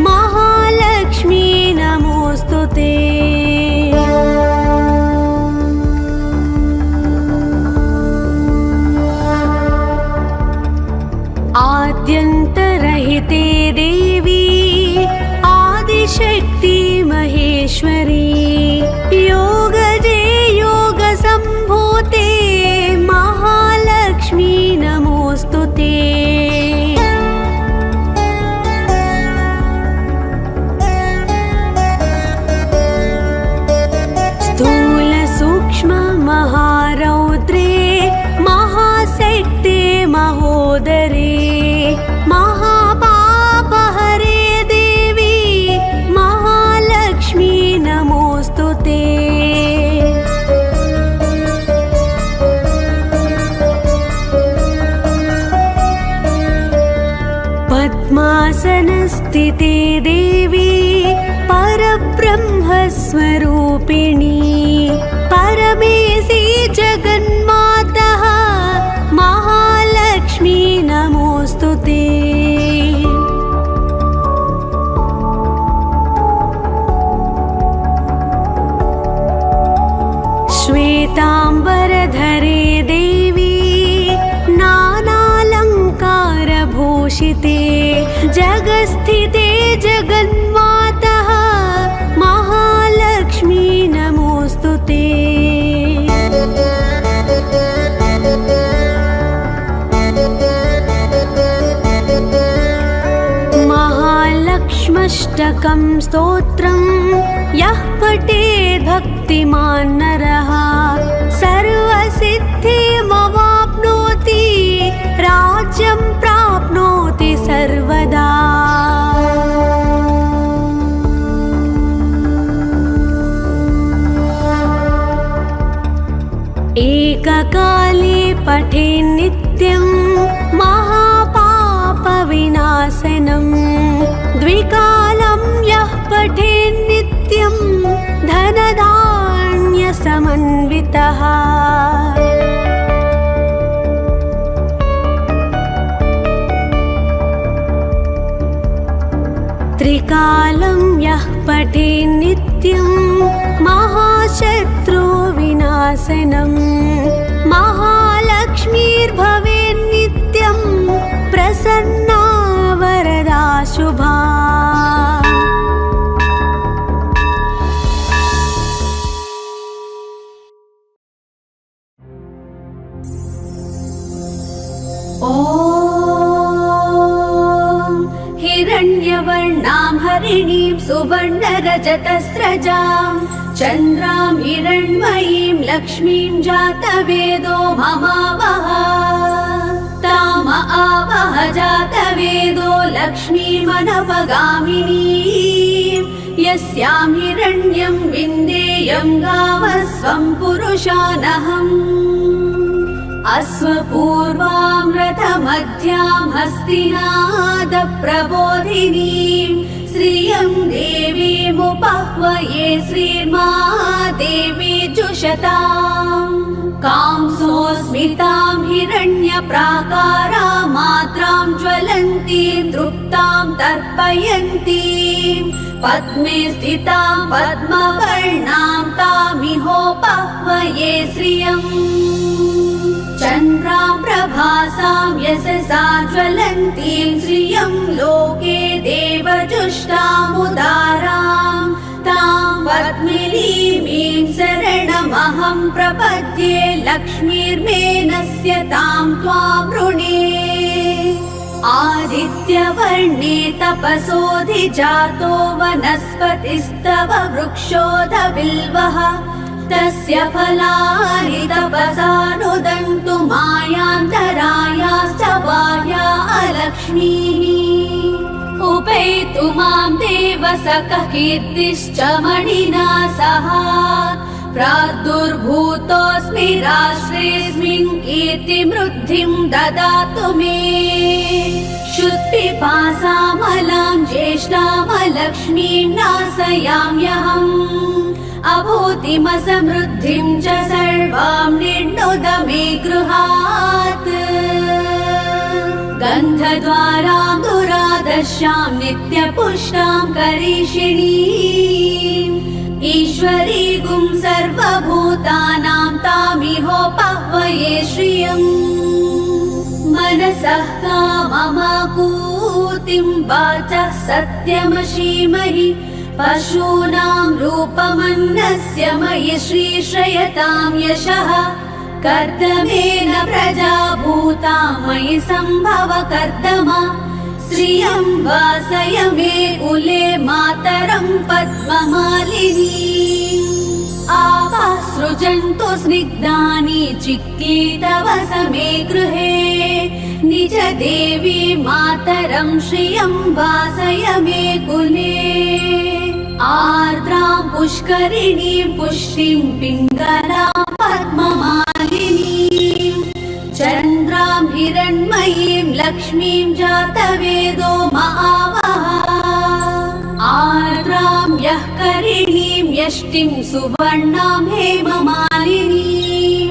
महालक्ष्मी नमोऽस्तु ते। आद्यन्तरहिते देवी आदिशक्ति महेश्वरी योगजे योगसम्भूते महालक्ष्मी नमोऽस्तु ते। महारौद्रे महाशक्ते महोदरे महापापहरे देवी महालक्ष्मी नमोऽस्तु ते। पद्मासनस्थिते देवी परब्रह्मस्वरूपिणी परमेशी जगन्मातः महालक्ष्मी नमोऽस्तु ते। श्वेताम्बरधरे देवी नानालङ्कारभूषिते जगस्थिते जगन्मातः महालक्ष्मी नमोऽस्तु ते। महालक्ष्म्यष्टकं स्तोत्रं यः पठेत् भक्तिमान् नरः सर्वसिद्धिमवाप्नोति राज्यं प्राप्नोति सर्वदा। एककाले पठेन् नित्यं महापापविनाशनं द्विकालं यः पठेन् नित्यं धनधान्यसमन्वितः। त्रिकालं यः पठेन् नित्यं महाशत्रुविनाशनं महालक्ष्मीर्भवेन् नित्यं प्रसन्ना वरदा शुभा। हिरण्यवर्णां हरिणीं सुवर्णरजतस्रजां चन्द्रां हिरण्मयीं लक्ष्मीं जातवेदो ममावह ताम आवह जातवेदो लक्ष्मीमनपगामिनीं यस्यां हिरण्यं विन्देयं गावस्वं पुरुषानहम् अश्वपूर्वां रथमध्यां हस्तिनादप्रबोधिनीं श्रियं देवीमुपह्वये श्रीर्मा देवी जुषताम् कांसोऽस्मितां हिरण्यप्राकारा मात्रां ज्वलन्तीं तृप्तां तर्पयन्तीं पद्मे स्थितां पद्मवर्णां तामिहोपह्वये श्रियम् चन्द्रां प्रभासां यशसा ज्वलन्तीं श्रियं लोके देवजुष्टामुदारां तां पद्मिनीं शरणमहं प्रपद्ये लक्ष्मीर्मेनस्य तां त्वां वृणे आदित्यवर्णे तपसोऽधिजातो वनस्पतिस्तव वृक्षोऽधबिल्वः तस्य फलानि तपसानुदन्तु मायान्तरायाश्च बाह्या अलक्ष्मीः उपेतु मां देवसखः कीर्तिश्च मणिना सह प्रादुर्भूतोऽस्मि राष्ट्रेऽस्मिन् कीर्तिमृद्धिं ददातु मे शुत्पिपासामलां ज्येष्ठामलक्ष्मीं नाशयाम्यहम् अभूतिमसमृद्धिं च सर्वां निर्णुद मे गृहात् गन्धद्वारां दुरादर्शां नित्यपुष्टां करीषिणीम् ईश्वरीगुं सर्वभूतानां तामिहोपह्वये श्रियम् मनसः काममाकूतिं वाचः सत्यमशीमहि पशूनां रूपमन्नस्य मयि श्रीश्रयतां यशः कर्दमेन प्रजा भूता मयि सम्भव कर्दम श्रियं वासय मे कुले मातरं पद्ममालिनी आपः सृजन्तु स्निग्धानि चिक्लीतव समे गृहे निज देवी मातरं श्रियं वासय मे कुले आर्द्रां पुष्करिणीं पुष्टिं पिङ्गलां पद्ममालिनीं चन्द्रां हिरण्मयीं लक्ष्मीं जातवेदो महावः आर्द्रां यः करिणीं यष्टिं सुवर्णां हेममालिनीं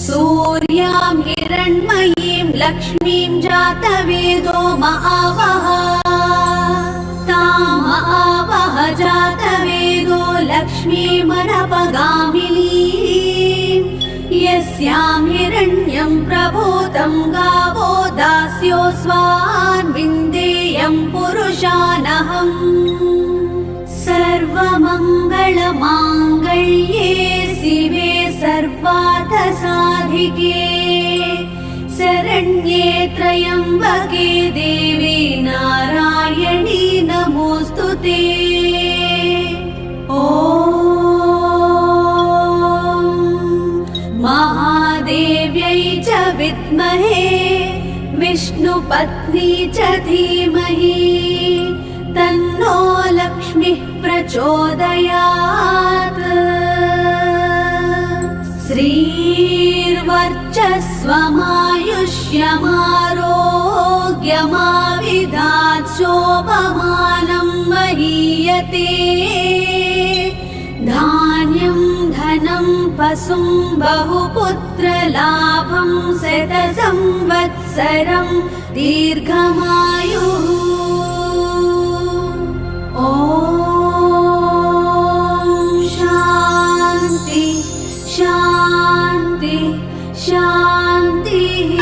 सूर्यां हिरण्मयीं लक्ष्मीं जातवेदो महावः तामहावः जातवेदो लक्ष्मीमनपगामिनीं यस्यां हिरण्यं प्रभूतं गावो दास्यो स्वान् विन्देयं पुरुषानहम् सर्वमङ्गलमाङ्गल्ये शिवे सर्वार्थसाधिके शरण्ये त्र्यम्बके देवी नारायणी नमोऽस्तुते ॐ महादेव्यै च विद्महे विष्णुपत्नी च धीमहि तन्नो लक्ष्मीः प्रचोदयात् श्रीर्वर्चस्वमायुष्यमारोग्यमाविधात् शोभमानं महीयते धान्यं धनं पशुं बहुपुत्रलाभं शतसंवत्सरं दीर्घमायुः ॐ शान्ति शान्ति शान्तिः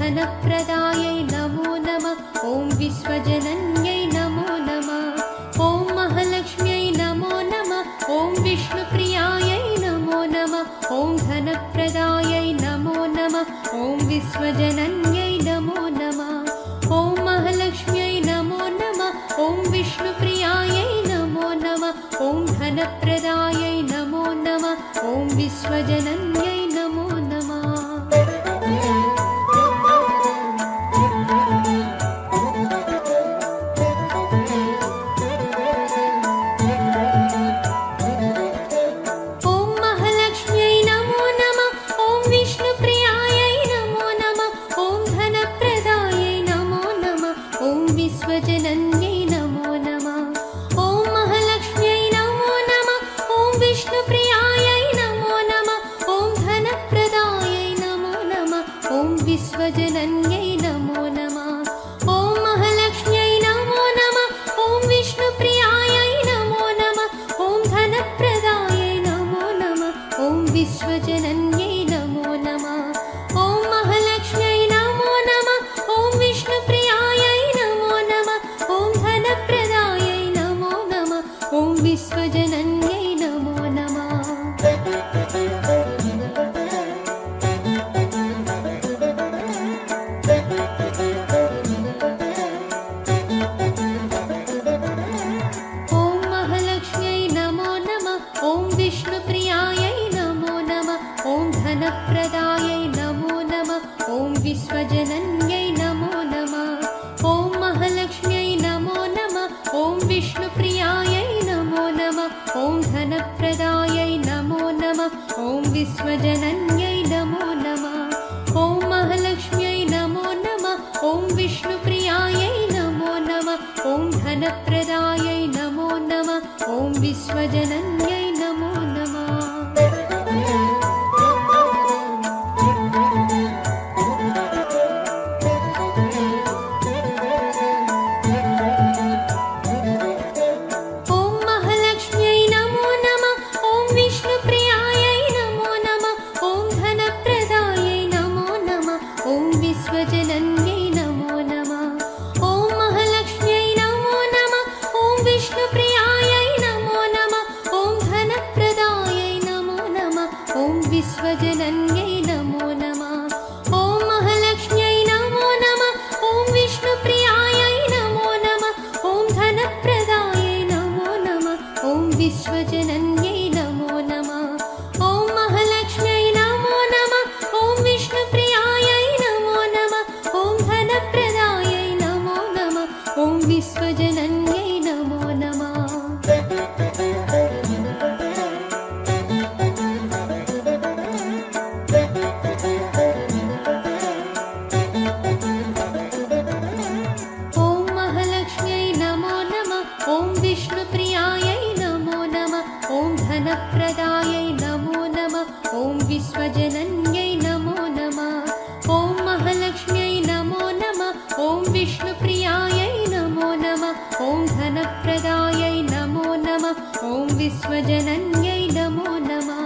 धनप्रदायै नमो नमः ॐ विश्वजनन्यै नमो नमः ॐ महालक्ष्म्यै नमो नमः ॐ विष्णुप्रियायै नमो नमः ॐ धनप्रदायै नमो नमः ॐ विश्वजनन्यै नमो नमः ॐ महालक्ष्म्यै नमो नमः ॐ विष्णुप्रियायै नमो नमः ॐ धनप्रदायै नमो नमः ॐ विश्वजनन्यै नमो नमः ॐ विश्वजनन्यै नमो नमः। ॐ महालक्ष्म्यै नमो नमः। ॐ विष्णुप्रियायै नमो नमः। ॐ धनप्रदायै नमो नमः। ॐ विश्वजनन्यै नमो नमः। ॐ महालक्ष्म्यै नमो नमः। ॐ विष्णुप्रियायै नमो नमः। ॐ धनप्रदायै नमो नमः। ॐ विश्वजनन्यै नमो नमः। ॐ महालक्ष्म्यै नमो नमः। ॐ विष्णुप्रियायै नमो नमः। ॐ धनप्रदायै नमो नमः। ॐ विश्वजनन्यै नमो नमः। विश्वजनन्यै नमो नमः। ॐ महालक्ष्म्यै नमो नमः। ॐ विष्णुप्रियायै नमो नमः। ॐ धनप्रदायै नमो नमः। ॐ विश्वजनन्यै नमो नमः। ॐ महालक्ष्म्यै नमो नमः। ॐ विष्णुप्रियायै नमो नमः। ॐ धनप्रदायै नमो नमः। ॐ विश्वजनन्यै नमो नमः। ॐ महालक्ष्म्यै नमो नमः। ॐ विष्णुप्रियायै नमो नमः। ॐ धनप्रदायै नमो नमः। ॐ विश्वजनन्यै नमो नमः। ॐ महालक्ष्म्यै नमो नमः। ॐ विष्णुप्रियायै नमो नमः। ॐ धनप्रदायै नमो नमः। ॐ विश्वजनन्यै नमो नमः। ॐ महालक्ष्म्यै नमो नमः। ॐ विष्णुप्रियायै नमो नमः। ॐ धनप्रदायै नमो नमः। ॐ विश्वजनन्यै नमो नमः।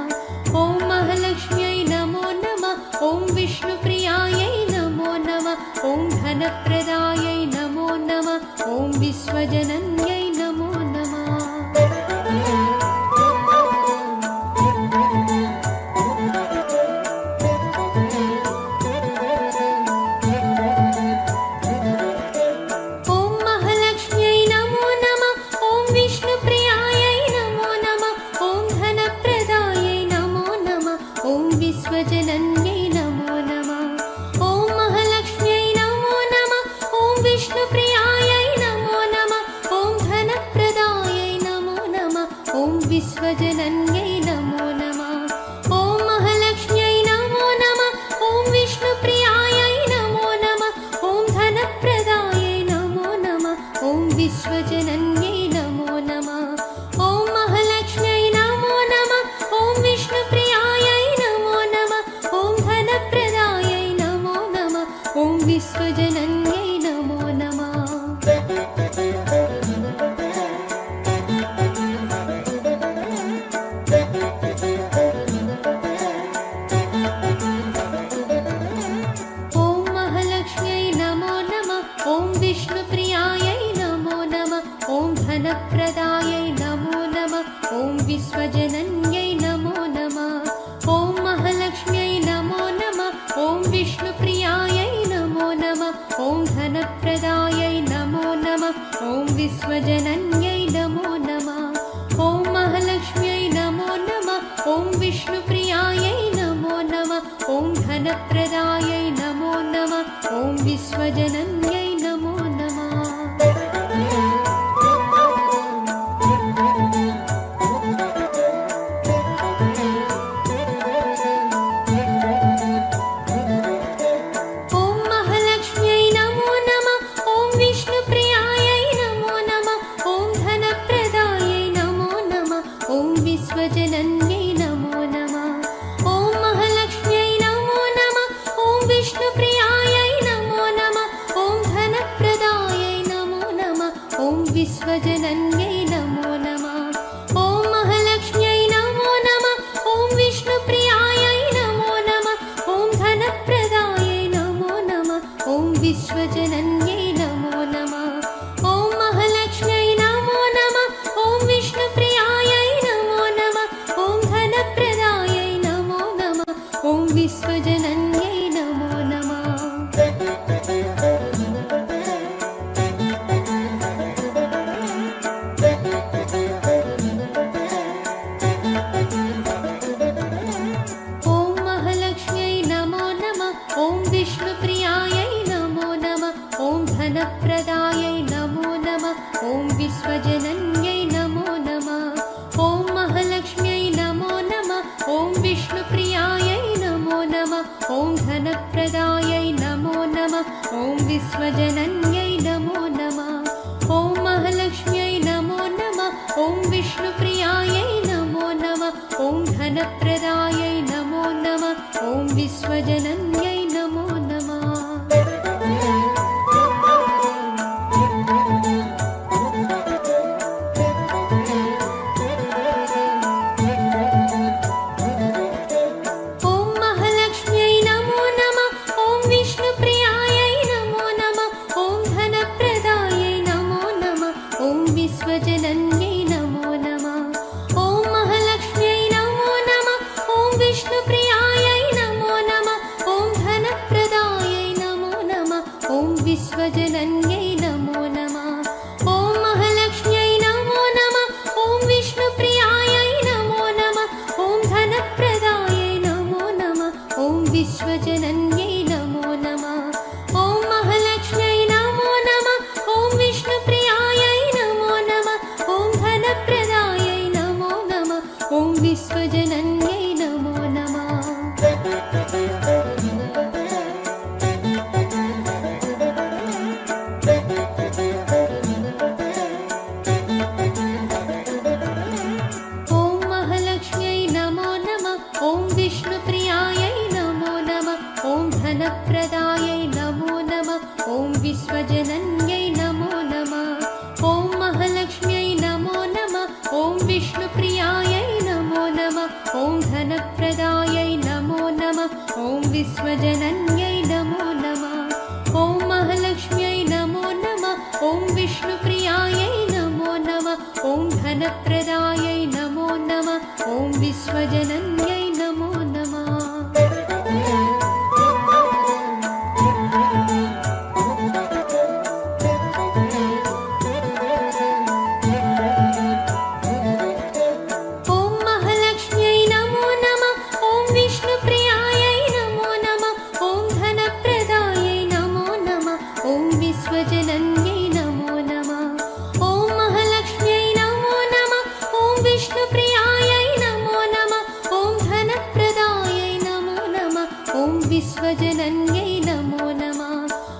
ॐ महालक्ष्म्यै नमो नमः। ॐ विष्णुप्रियायै नमो नमः। ॐ धनप्रदायै नमो नमः। ॐ विश्वजनन्यै नमो नमः। विश्वजनन्यै नमो नमः। ॐ महालक्ष्म्यै नमो नमः। ॐ विष्णुप्रियायै नमो नमः। ॐ धनप्रदायै नमो नमः। ॐ विश्वजनन्यै नमो नमः। ॐ महालक्ष्म्यै नमो नमः। ॐ विष्णुप्रियायै नमो नमः। ॐ धनप्रदायै नमो नमः। ॐ विश्वजनन्यै नमो नमः। ॐ महालक्ष्म्यै नमो नमः। ॐ विष्णुप्रियायै नमो नमः। ॐ धनप्रदायै नमो नमः। ॐ विश्वजनन्यै नमो नमः। ॐ महालक्ष्म्यै नमो नमः। ॐ विष्णुप्रियायै नमो नमः। ॐ धनप्रदायै नमो नमः। ॐ विश्वजनन्यै नमो नमः। ॐ महालक्ष्म्यै नमो नमः। ॐ विष्णुप्रियायै नमो नमः। ॐ धनप्रदायै नमो नमः। ॐ विश्वजनन्यै नमो नमः। ॐ महालक्ष्म्यै नमो नमः। ॐ विष्णुप्रियायै नमो नमः। ॐ धनप्रदायै नमो नमः। ॐ विश्वजनन्यै नमो नमः। विश्वजनन्यै नमो नमः। ॐ महालक्ष्म्यै नमो नमः। ॐ विष्णुप्रियायै नमो नमः। ॐ धनप्रदायै नमो नमः। ॐ विश्वजनन्यै नमो नमः। ॐ महालक्ष्म्यै नमो नमः। ॐ विष्णुप्रियायै नमो नमः। ॐ धनप्रदायै नमो नमः। ॐ विश्वजनन्यै नमो नमः। ॐ महालक्ष्म्यै नमो नमः। ॐ विष्णुप्रियायै विश्वजनन्यै नमो नमः। ॐ महालक्ष्म्यै नमो नमः। ॐ विष्णुप्रियायै नमो नमः। ॐ धनप्रदायै नमो नमः। ॐ विश्वजनन्यै नमो नमः। विश्वजनन्यै नमो नमः। ॐ महालक्ष्म्यै नमो नमः। ॐ विष्णुप्रियायै नमो नमः। ॐ धनप्रदायै नमो नमः। ॐ विश्वजनन्यै नमो नमः। ॐ महालक्ष्म्यै नमो नमः। ॐ विष्णुप्रियायै नमो नमः। ॐ धनप्रदायै नमो नमः। ॐ विश्वजनन्यै नमो नमः। ॐ महालक्ष्म्यै नमो नमः। ॐ विष्णुप्रियायै नमो नमः। ॐ धनप्रदायै नमो नमः। ॐ विश्वजनन्यै नमो नमः। ॐ महालक्ष्म्यै नमो नमः। ॐ विष्णुप्रियायै नमो नमः। ॐ धनप्रदायै नमो नमः। ॐ विश्वजनन्यै नमो नमः। ॐ महालक्ष्म्यै नमो नमः। ॐ विष्णुप्रियायै नमो नमः। ॐ धनप्रदायै नमो नमः। ॐ विश्वजनन्यै नमो नमः। ॐ महालक्ष्म्यै नमो नमः। ॐ विष्णुप्रियायै नमो नमः। ॐ धनप्रदायै नमो नमः। ॐ विश्वजनन्यै नमो नमः। विश्वजनन्यै नमो नमः। ॐ महालक्ष्म्यै नमो नमः। ॐ विष्णुप्रियायै नमो नमः। ॐ धनप्रदायै नमो नमः। ॐ विश्वजनन्यै नमो नमः।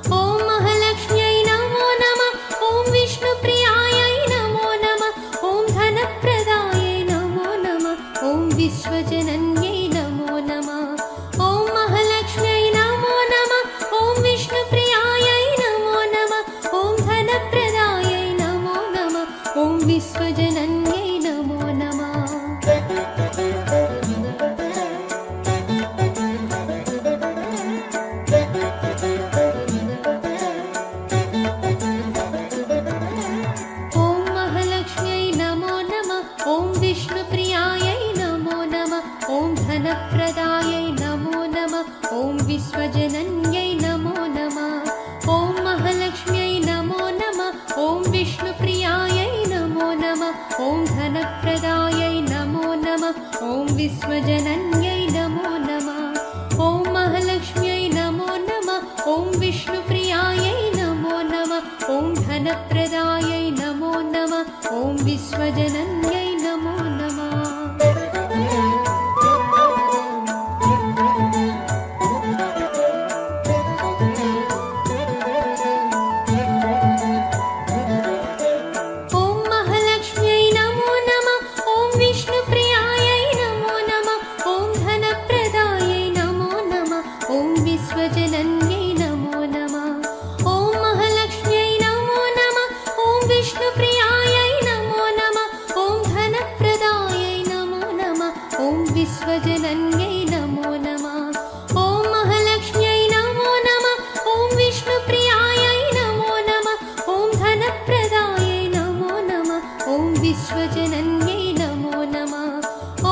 ॐ महालक्ष्म्यै नमो नमः। ॐ विष्णुप्रियायै नमो नमः। ॐ धनप्रदायै नमो नमः। ॐ विश्वजनन्यै नमो नमः। ॐ महालक्ष्म्यै नमो नमः। ॐ विष्णुप्रियायै नमो नमः। ॐ धनप्रदायै नमो नमः। ॐ विश्वजनन्यै नमो नमः। ॐ महालक्ष्म्यै नमो नमः। ॐ विष्णुप्रियायै नमो नमः। ॐ धनप्रदायै नमो नमः। ॐ विश्वजनन्यै नमो नमः। ॐ महालक्ष्म्यै नमो नमः। ॐ विष्णुप्रियायै नमो नमः। ॐ धनप्रदायै नमो नमः। ॐ विश्वजनन्यै नमो नमः। ॐ महालक्ष्म्यै नमो नमः। ॐ विष्णुप्रियायै नमो नमः। ॐ धनप्रदायै नमो नमः। ॐ विश्वजनन्यै नमो नमः। विश्वजनन्यै नमो नमः। ॐ महालक्ष्म्यै नमो नमः। ॐ विष्णुप्रियायै नमो नमः। ॐ धनप्रदायै नमो नमः। ॐ विश्वजनन्यै नमो नमः। ॐ महालक्ष्म्यै नमो नमः। ॐ विष्णुप्रियायै नमो नमः। ॐ धनप्रदायै नमो नमः। ॐ विश्वजनन्यै नमो नमः।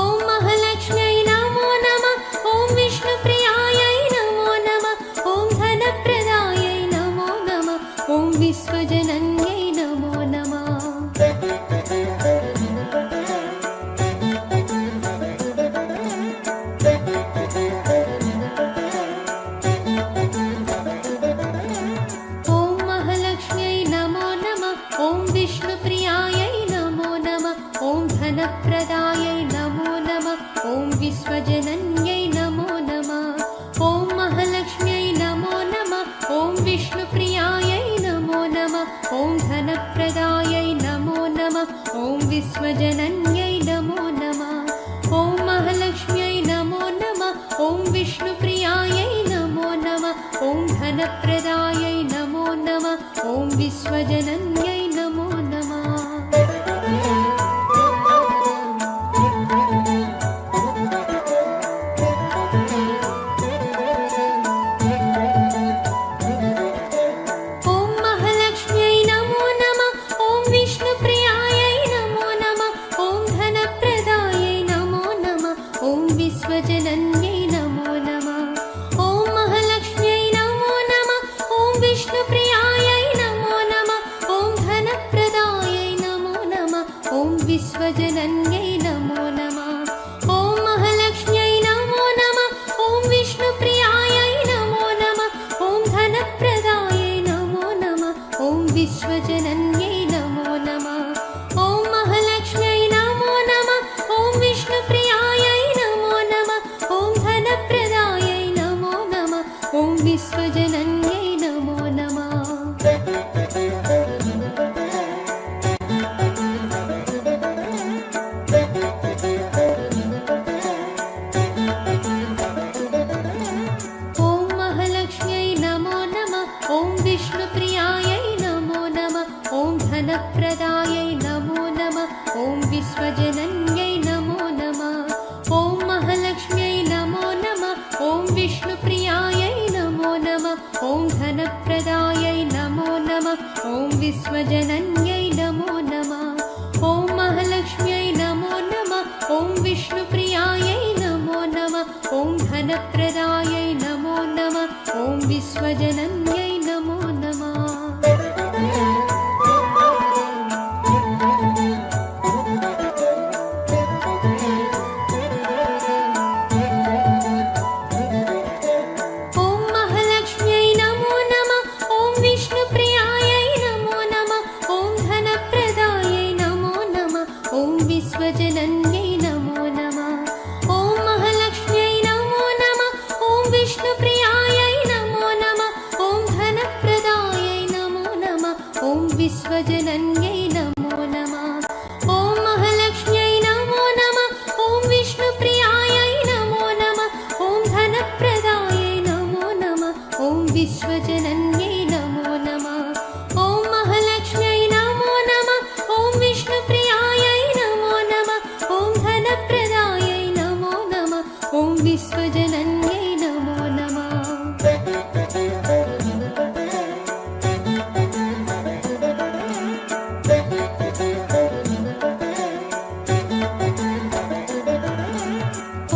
ॐ महालक्ष्म्यै नमो नमः। ॐ विष्णुप्रियायै नमो नमः। ॐ धनप्रदायै नमो नमः। ॐ विश्वजनन्यै नमो नमः। ॐ महालक्ष्म्यै नमो नमः। ॐ विष्णुप्रियायै नमो नमः। ॐ धनप्रदायै नमो नमः। ॐ विश्वजनन्यै नमो नमः। ॐ महालक्ष्म्यै नमो नमः। ॐ विष्णुप्रियायै विश्वजनन्यै नमो नमः। ॐ महालक्ष्म्यै नमो नमः। ॐ विष्णुप्रियायै नमो नमः। ॐ धनप्रदायै नमो नमः। ॐ विश्वजनन्यै नमो नमः। विश्वजनन्यै नमो नमः। ॐ महालक्ष्म्यै नमो नमः। ॐ विष्णुप्रियायै नमो नमः। ॐ धनप्रदायै नमो नमः। ॐ विश्वजनन्यै नमो नमः। ॐ महालक्ष्म्यै नमो नमः। ॐ विष्णुप्रियायै नमो नमः। ॐ धनप्रदायै नमो नमः। ॐ विश्वजनन्यै नमो नमः। ॐ महालक्ष्म्यै नमो नमः। ॐ विष्णुप्रियायै नमो नमः। ॐ धनप्रदायै नमो नमः। ॐ विश्वजनन्यै नमो नमः। ॐ महालक्ष्म्यै नमो नमः। ॐ विष्णुप्रियायै नमो नमः। ॐ धनप्रदायै नमो नमः। ॐ विश्वजनन्यै नमो नमः। ॐ महालक्ष्म्यै नमो नमः। ॐ विष्णुप्रियायै नमो नमः। ॐ धनप्रदायै नमो नमः। ॐ विश्वजनन्यै नमो नमः। ॐ महालक्ष्म्यै नमो नमः। ॐ विष्णुप्रियायै नमो नमः। ॐ धनप्रदायै नमो नमः। ॐ विश्वजनन्यै नमो नमः। विश्वजनन्यै नमो नमः। ॐ महालक्ष्म्यै नमो नमः। ॐ विष्णुप्रियायै नमो नमः। ॐ धनप्रदायै नमो नमः। ॐ विश्वजनन्यै नमो नमः। ॐ महालक्ष्म्यै नमो नमः। ॐ विष्णुप्रियायै नमो नमः। ॐ धनप्रदायै नमो नमः। ॐ विश्वजनन्यै नमो नमः। ॐ महालक्ष्म्यै नमो नमः। ॐ विष्णुप्रियायै नमो नमः। ॐ धनप्रदायै नमो नमः। ॐ विश्वजनन्यै नमो नमः।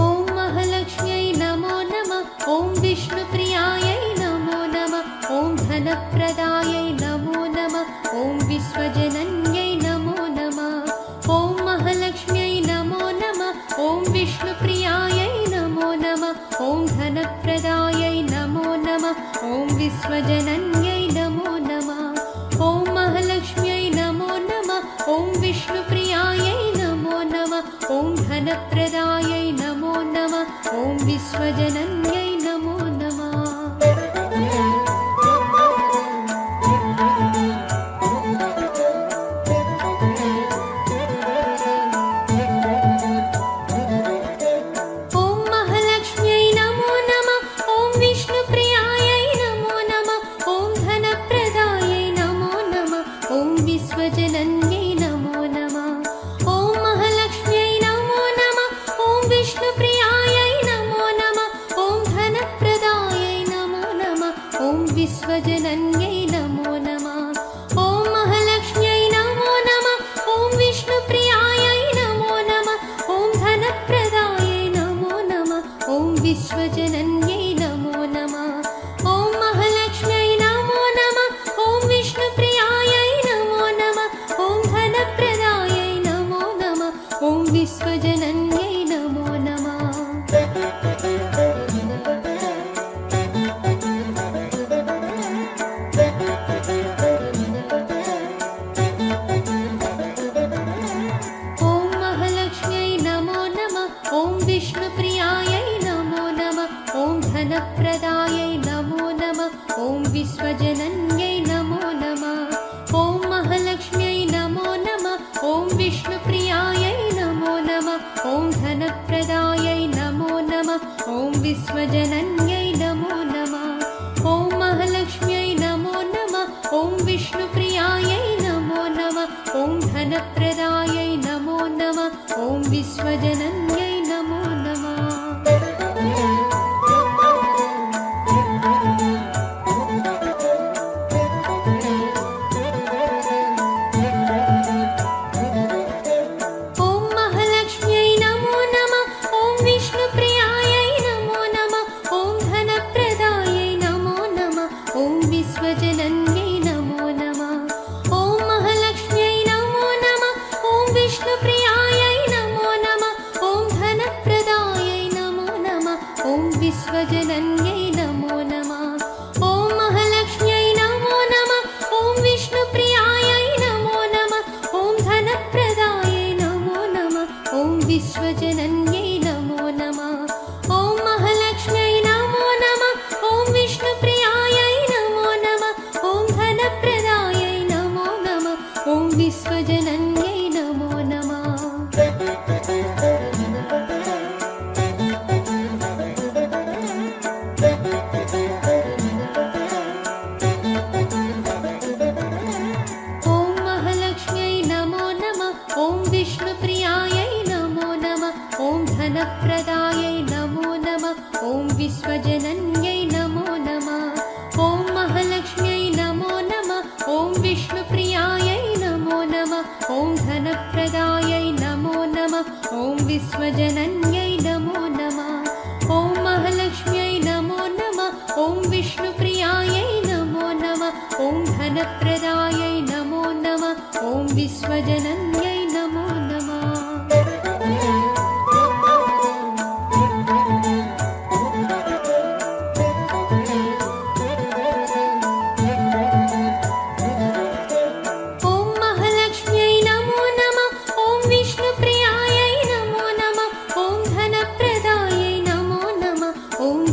ॐ महालक्ष्म्यै नमो नमः। ॐ विष्णुप्रियायै नमो नमः। ॐ धनप्रदायै नमो नमः। ॐ विश्वजनन्यै नमो नमः। ॐ महालक्ष्म्यै नमो नमः। ॐ विष्णुप्रियायै नमो नमः। ॐ धनप्रदायै नमो नमः। ॐ विश्वजनन्यै नमो नमः। ॐ महालक्ष्म्यै नमो नमः। ॐ विष्णुप्रियायै नमो नमः। ॐ धनप्रदायै नमो नमः। ॐ विश्वजनन्यै नमो नमः। विश्वजनन्यै नमो नमः। ॐ महालक्ष्म्यै नमो नमः। ॐ विष्णुप्रियायै नमो नमः। ॐ धनप्रदायै नमो नमः। ॐ विश्वजनन्यै नमो नमः। ॐ महालक्ष्म्यै नमो नमः। ॐ विष्णुप्रियायै नमो नमः। ॐ धनप्रदायै नमो नमः। ॐ विश्वजनन्यै नमो नमः। ॐ महालक्ष्म्यै नमो नमः। ॐ विष्णुप्रियायै नमो नमः। ॐ धनप्रदायै नमो नमः। ॐ विश्वजनन्यै नमो नमः। ॐ महालक्ष्म्यै नमो नमः। ॐ विष्णुप्रियायै नमो नमः। ॐ धनप्रदायै नमो नमः। ॐ विश्वजनन्यै नमो नमः। ॐ महालक्ष्म्यै नमो नमः। ॐ विष्णुप्रियायै धनप्रदायै नमो नमः ॐ विश्वजनन्यै नमो नमः ॐ महालक्ष्म्यै नमो नमः ॐ विष्णुप्रियायै नमो नमः ॐ धनप्रदायै नमो नमः ॐ विश्वजनन्यै नमो नमः विश्वजनन्यै नमो नमः ॐ महालक्ष्म्यै नमो नमः ॐ विष्णुप्रियायै नमो नमः ॐ धनप्रदायै नमो नमः ॐ विश्वजनन्यै नमो नमः ॐ महालक्ष्म्यै नमो नमः ॐ विष्णुप्रियायै नमो नमः ॐ धनप्रदायै नमो नमः ॐ विश्वजनन्यै नमो नमः ॐ महालक्ष्म्यै नमो नमः ॐ विष्णुप्रियायै ॐ विश्वजनन्यै नमो नमः ॐ महालक्ष्म्यै नमो नमः ॐ विष्णुप्रियायै नमो नमः ॐ धनप्रदायै नमो नमः ॐ विश्वजनन्यै नमो नमः ॐ महालक्ष्म्यै नमो नमः ॐ विष्णुप्रियायै नमो नमः ॐ धनप्रदायै नमो नमः ॐ विश्वजनन्यै नमो नमः ॐ महालक्ष्म्यै नमो नमः ॐ विष्णुप्रियायै नमो नमः ॐ धनप्रदायै नमो नमः ॐ विश्वजनन्यै नमो नमः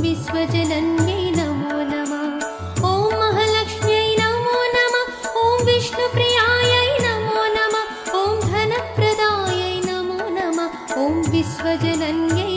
विश्वजनन्यै नमो नमः ॐ महालक्ष्म्यै नमो नमः ॐ विष्णुप्रियायै नमो नमः ॐ धनप्रदायै नमो नमः ॐ विश्वजनन्यै